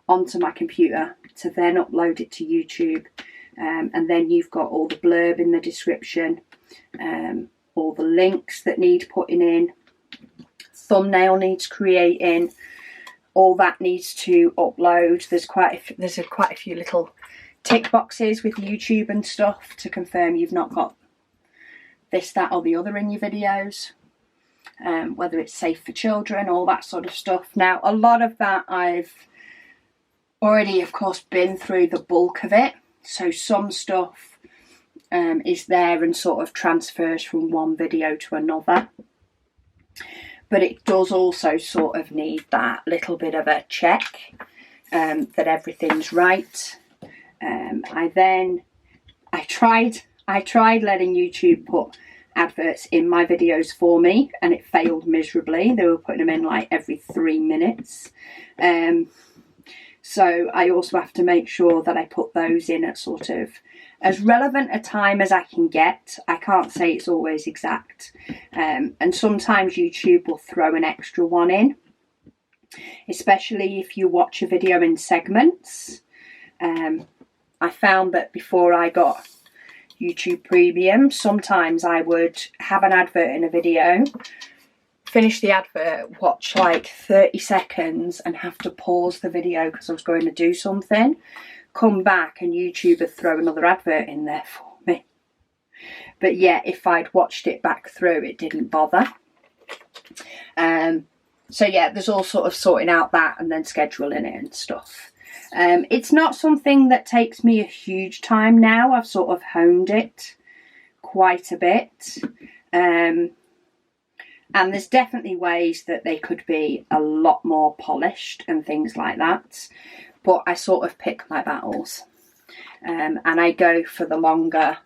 onto my computer to then upload it to YouTube, and then you've got all the blurb in the description, all the links that need putting in, thumbnail needs creating, all that needs to upload. There's quite a few little tick boxes with YouTube and stuff to confirm you've not got this, that or the other in your videos, whether it's safe for children, all that sort of stuff. Now a lot of that I've already of course been through the bulk of it, so some stuff is there and sort of transfers from one video to another, but it does also sort of need that little bit of a check that everything's right. I tried letting YouTube put adverts in my videos for me, and it failed miserably. They were putting them in like every 3 minutes. So I also have to make sure that I put those in at sort of as relevant a time as I can get. I can't say it's always exact. And sometimes YouTube will throw an extra one in, especially if you watch a video in segments. I found that before I got YouTube Premium, sometimes I would have an advert in a video, finish the advert, watch like 30 seconds and have to pause the video because I was going to do something, come back and YouTube would throw another advert in there for me. But yeah, if I'd watched it back through, it didn't bother. So yeah, there's all sort of sorting out that and then scheduling it and stuff. It's not something that takes me a huge time now. I've sort of honed it quite a bit. And there's definitely ways that they could be a lot more polished and things like that. But I sort of pick my battles. And I go for the longer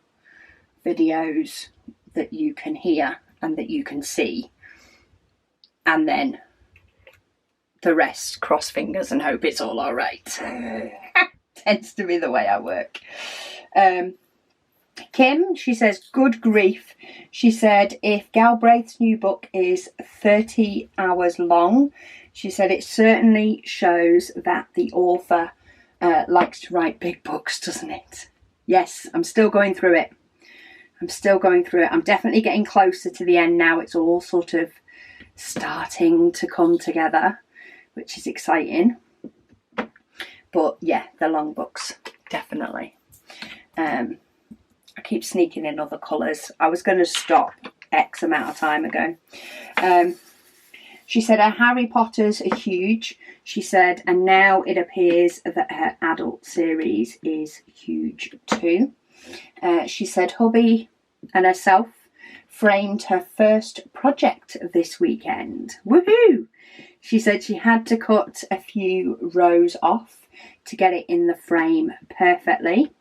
videos that you can hear and that you can see. And then the rest, cross fingers and hope it's all alright. Tends to be the way I work. Kim, she says, good grief. She said, if Galbraith's new book is 30 hours long, she said it certainly shows that the author likes to write big books, doesn't it? Yes, I'm still going through it. I'm definitely getting closer to the end now. It's all sort of starting to come together, which is exciting. But yeah, the long books, definitely. I keep sneaking in other colours. I was going to stop X amount of time ago. She said her Harry Potters are huge. She said, and now it appears that her adult series is huge too. She said hubby and herself framed her first project this weekend. Woohoo! She said she had to cut a few rows off to get it in the frame perfectly.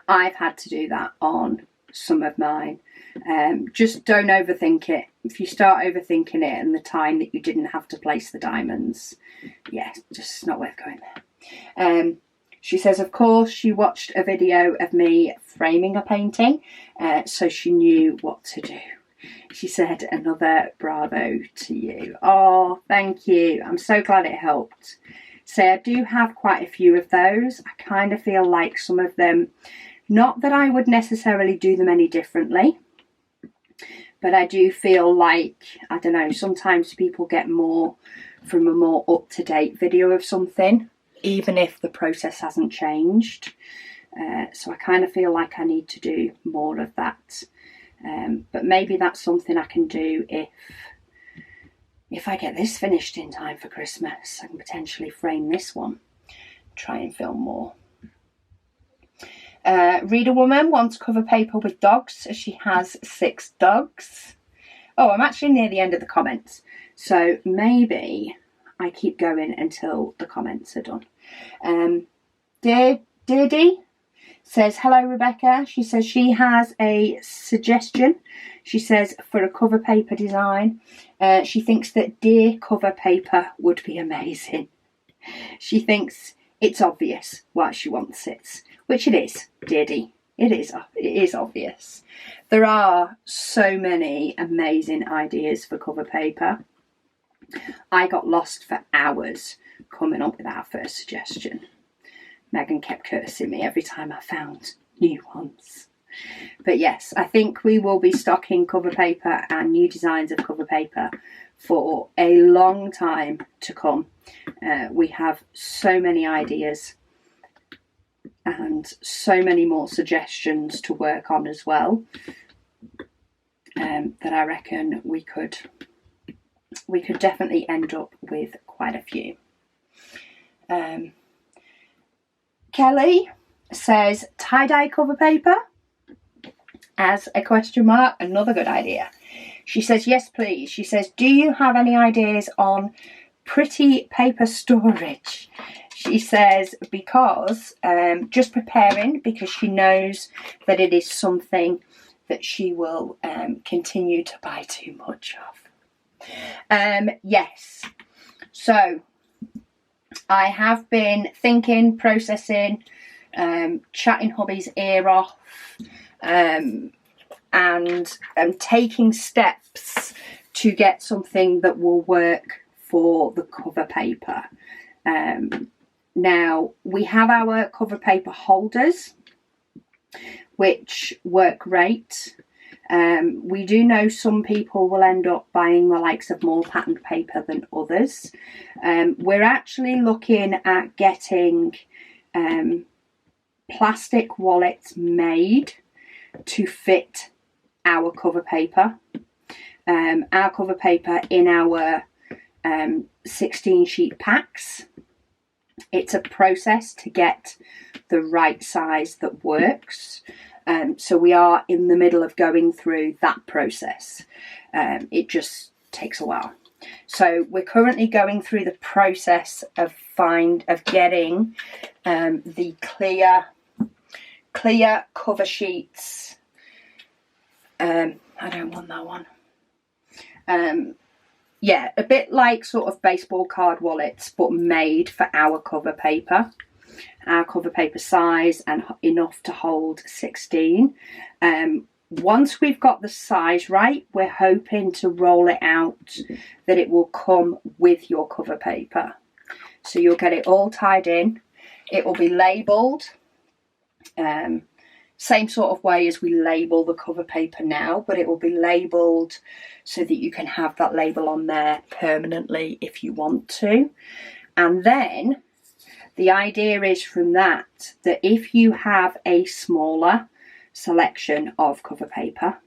I've had to do that on some of mine. Just don't overthink it. If you start overthinking it and the time that you didn't have to place the diamonds, yeah, just not worth going there. She says, of course, she watched a video of me framing a painting, so she knew what to do. She said, another bravo to you. Oh, thank you. I'm so glad it helped. So I do have quite a few of those. I kind of feel like some of them, not that I would necessarily do them any differently, but I do feel like, I don't know, sometimes people get more from a more up-to-date video of something, even if the process hasn't changed. So I kind of feel like I need to do more of that. But maybe that's something I can do if I get this finished in time for Christmas. I can potentially frame this one, try and film more. Reader Woman wants cover paper with dogs. She has 6 dogs. Oh, I'm actually near the end of the comments, so maybe I keep going until the comments are done. Deirdre says, hello Rebecca. She says she has a suggestion. She says for a cover paper design, she thinks that deer cover paper would be amazing. She thinks it's obvious why she wants it, which it is, Deirdre. It is obvious. There are so many amazing ideas for cover paper. I got lost for hours coming up with our first suggestion. Megan kept cursing me every time I found new ones. But yes, I think we will be stocking cover paper and new designs of cover paper for a long time to come. We have so many ideas and so many more suggestions to work on as well, that I reckon we could definitely end up with quite a few. Kelly says tie-dye cover paper as a question mark. Another good idea. She says, yes, please. She says, do you have any ideas on pretty paper storage? She says, because just preparing, because she knows that it is something that she will continue to buy too much of. Yes. So I have been thinking, processing, chatting hubby's ear off, and taking steps to get something that will work for the cover paper. Now, we have our cover paper holders, which work great. We do know some people will end up buying the likes of more patterned paper than others. We're actually looking at getting plastic wallets made to fit our cover paper. Our cover paper in our 16 sheet packs. It's a process to get the right size that works. So we are in the middle of going through that process. It just takes a while. So we're currently going through the process of getting the clear cover sheets. I don't want that one. Yeah, a bit like sort of baseball card wallets, but made for our cover paper. our cover paper size and enough to hold 16. Once we've got the size right, we're hoping to roll it out that it will come with your cover paper. So you'll get it all tied in. It will be labelled, same sort of way as we label the cover paper now, but it will be labelled so that you can have that label on there permanently if you want to. And then the idea is from that if you have a smaller selection of cover paper,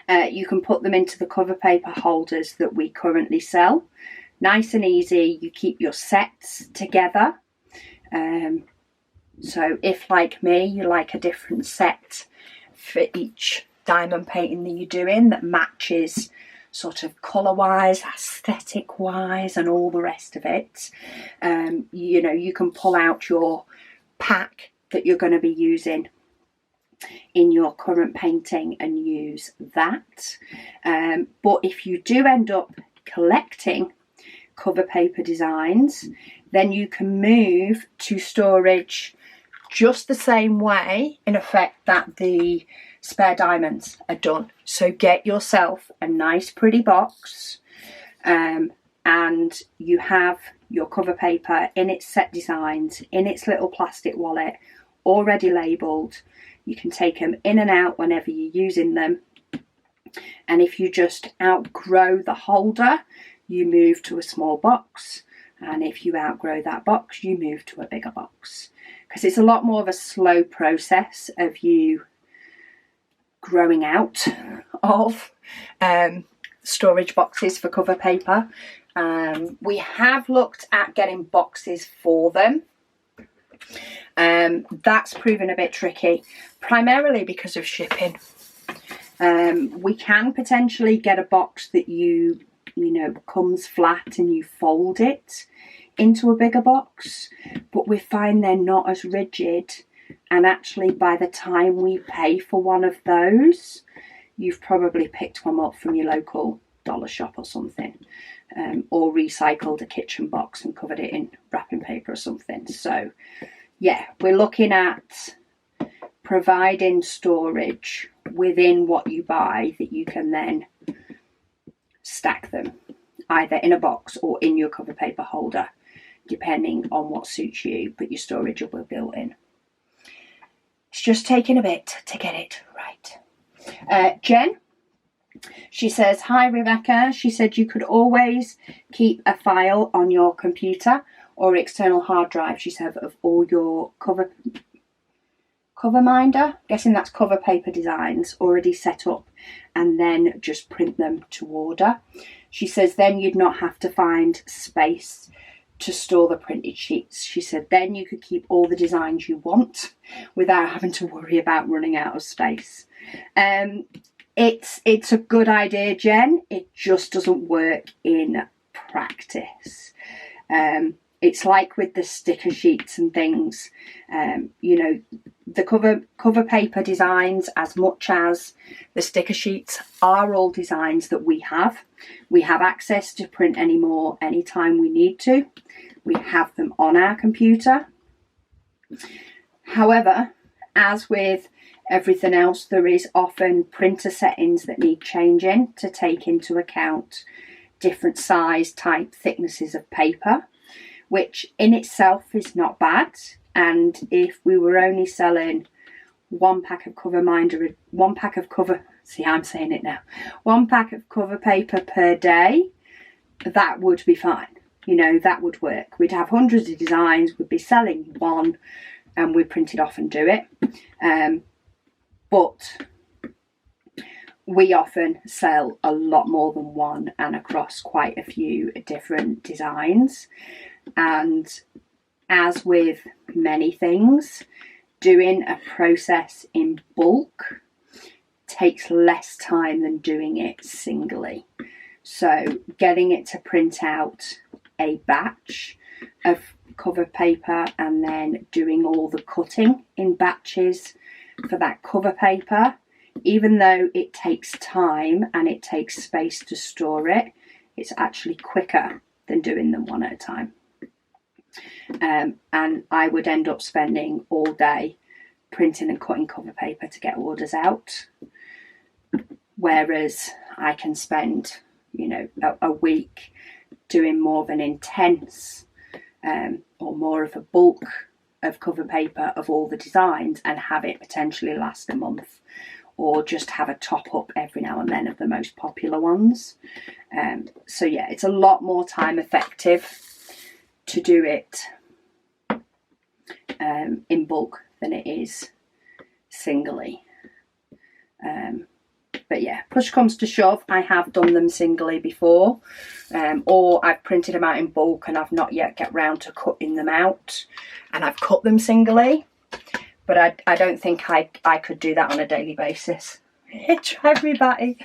you can put them into the cover paper holders that we currently sell. Nice and easy. You keep your sets together. So if, like me, you like a different set for each diamond painting that you're doing that matches sort of colour wise, aesthetic wise, and all the rest of it, you know, you can pull out your pack that you're going to be using in your current painting and use that. But if you do end up collecting cover paper designs, then you can move to storage just the same way, in effect, that the spare diamonds are done. So get yourself a nice pretty box, and you have your cover paper in its set designs, in its little plastic wallet, already labelled. You can take them in and out whenever you're using them. And if you just outgrow the holder, you move to a small box. And if you outgrow that box, you move to a bigger box. Because it's a lot more of a slow process of you growing out of storage boxes for cover paper. We have looked at getting boxes for them. That's proven a bit tricky, primarily because of shipping. We can potentially get a box that you know comes flat and you fold it into a bigger box, but we find they're not as rigid, and actually by the time we pay for one of those, you've probably picked one up from your local dollar shop or something, or recycled a kitchen box and covered it in wrapping paper or something. So yeah, we're looking at providing storage within what you buy that you can then stack them either in a box or in your cover paper holder, depending on what suits you, but your storage will be built in. It's just taking a bit to get it right. Jen, she says, hi Rebecca. She said you could always keep a file on your computer or external hard drive, she said, of all your cover minder, guessing that's cover paper designs already set up, and then just print them to order. She says then you'd not have to find space to store the printed sheets. She said then you could keep all the designs you want without having to worry about running out of space. It's a good idea, Jen. It just doesn't work in practice. It's like with the sticker sheets and things, you know, the cover paper designs, as much as the sticker sheets, are all designs that we have. We have access to print any more anytime we need to. We have them on our computer. However, as with everything else, there is often printer settings that need changing to take into account different size, type, thicknesses of paper, which in itself is not bad. And if we were only selling one pack of cover paper per day, that would be fine. You know, that would work. We'd have hundreds of designs, we'd be selling one, and we'd print it off and do it. But we often sell a lot more than one and across quite a few different designs. And as with many things, doing a process in bulk takes less time than doing it singly. So getting it to print out a batch of cover paper and then doing all the cutting in batches for that cover paper, even though it takes time and it takes space to store it, it's actually quicker than doing them one at a time. And I would end up spending all day printing and cutting cover paper to get orders out. Whereas I can spend, you know, a week doing more of an intense or more of a bulk of cover paper of all the designs and have it potentially last a month, or just have a top up every now and then of the most popular ones. So yeah, it's a lot more time effective to do it in bulk than it is singly. But yeah, push comes to shove, I have done them singly before, or I've printed them out in bulk and I've not yet get round to cutting them out, and I've cut them singly, but I don't think I could do that on a daily basis. It drives me batty.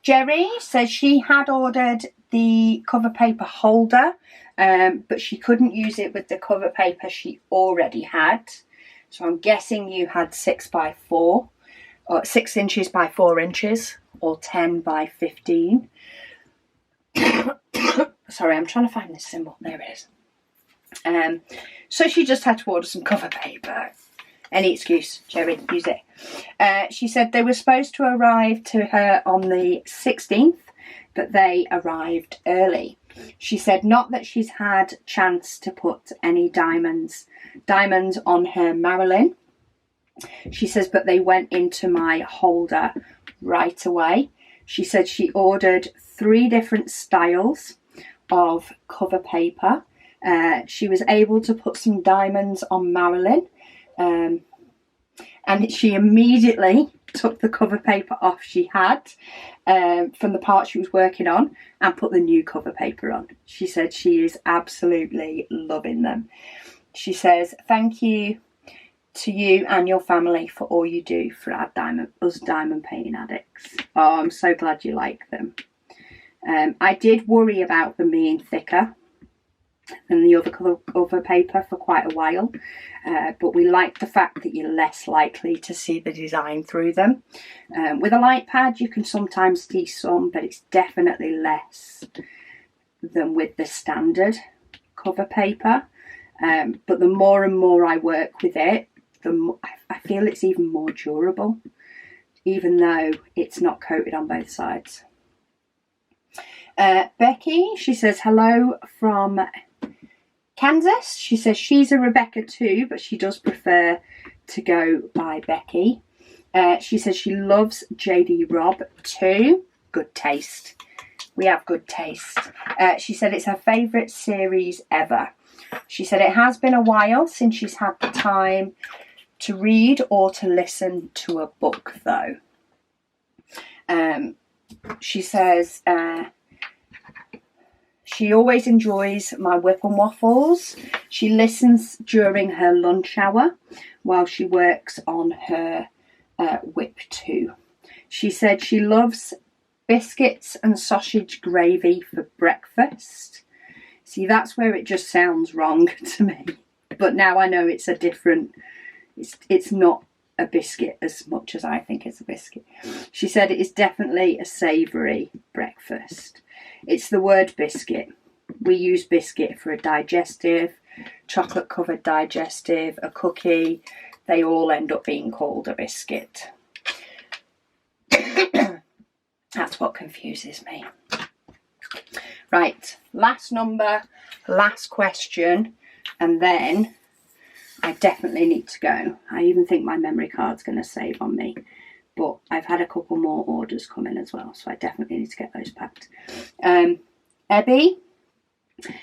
Jerry says she had ordered the cover paper holder, but she couldn't use it with the cover paper she already had. So I'm guessing you had 6 by 4, or 6 inches by 4 inches, or 10 by 15. Sorry, I'm trying to find this symbol. There it is. So she just had to order some cover paper. Any excuse, Jerry, use it. She said they were supposed to arrive to her on the 16th, but they arrived early. She said not that she's had chance to put any diamonds on her Marilyn. She says, but they went into my holder right away. She said she ordered 3 different styles of cover paper. She was able to put some diamonds on Marilyn, and she immediately took the cover paper off she had from the part she was working on and put the new cover paper on. She said she is absolutely loving them. She says, thank you to you and your family for all you do for us diamond painting addicts. Oh, I'm so glad you like them. I did worry about them being thicker than the other cover paper for quite a while, but we like the fact that you're less likely to see the design through them. With a light pad you can sometimes see some, but it's definitely less than with the standard cover paper. But the more and more I work with it, the more I feel it's even more durable, even though it's not coated on both sides. Becky, she says hello from Kansas. She says she's a Rebecca too, but she does prefer to go by Becky. She says she loves JD Robb too. Good taste. We have good taste. She said it's her favourite series ever. She said it has been a while since she's had the time to read or to listen to a book though. She says she always enjoys my WIP and Waffles. She listens during her lunch hour while she works on her WIP 2. She said she loves biscuits and sausage gravy for breakfast. See, that's where it just sounds wrong to me. But now I know it's a different, it's not a biscuit as much as I think it's a biscuit. She said it is definitely a savoury breakfast. It's the word biscuit. We use biscuit for a digestive, chocolate covered digestive, a cookie. They all end up being called a biscuit. That's what confuses me. Right, last number, last question, and then I definitely need to go. I even think my memory card's going to save on me, but I've had a couple more orders come in as well, so I definitely need to get those packed. Ebby,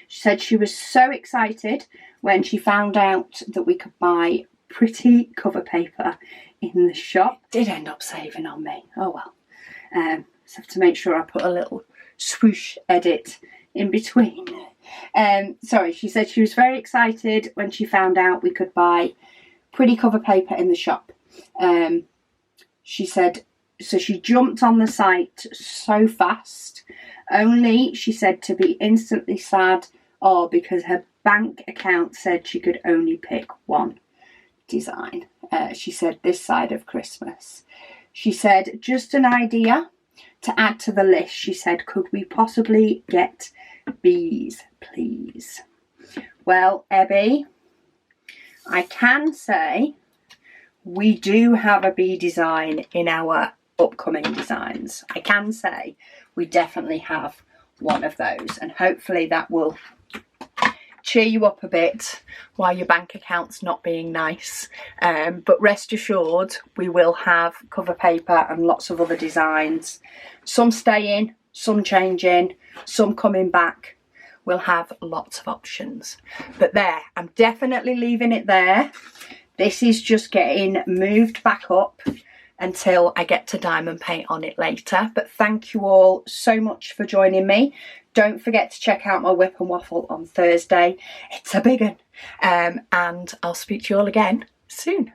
she said she was so excited when she found out that we could buy pretty cover paper in the shop. Did end up saving on me. Oh well. So I have to make sure I put a little swoosh edit in between. Sorry, she said she was very excited when she found out we could buy pretty cover paper in the shop. She said, so she jumped on the site so fast, only, she said, to be instantly sad, because her bank account said she could only pick one design. She said, this side of Christmas. She said, just an idea to add to the list, she said, could we possibly get bees, please? Well, Ebby, I can say we do have a bee design in our upcoming designs. I can say we definitely have one of those, and hopefully that will cheer you up a bit while your bank account's not being nice. But rest assured, we will have cover paper and lots of other designs. Some staying, some changing, some coming back. We'll have lots of options. But there, I'm definitely leaving it there. This is just getting moved back up until I get to diamond paint on it later. But thank you all so much for joining me. Don't forget to check out my WIP and Waffle on Thursday. It's a big one. And I'll speak to you all again soon.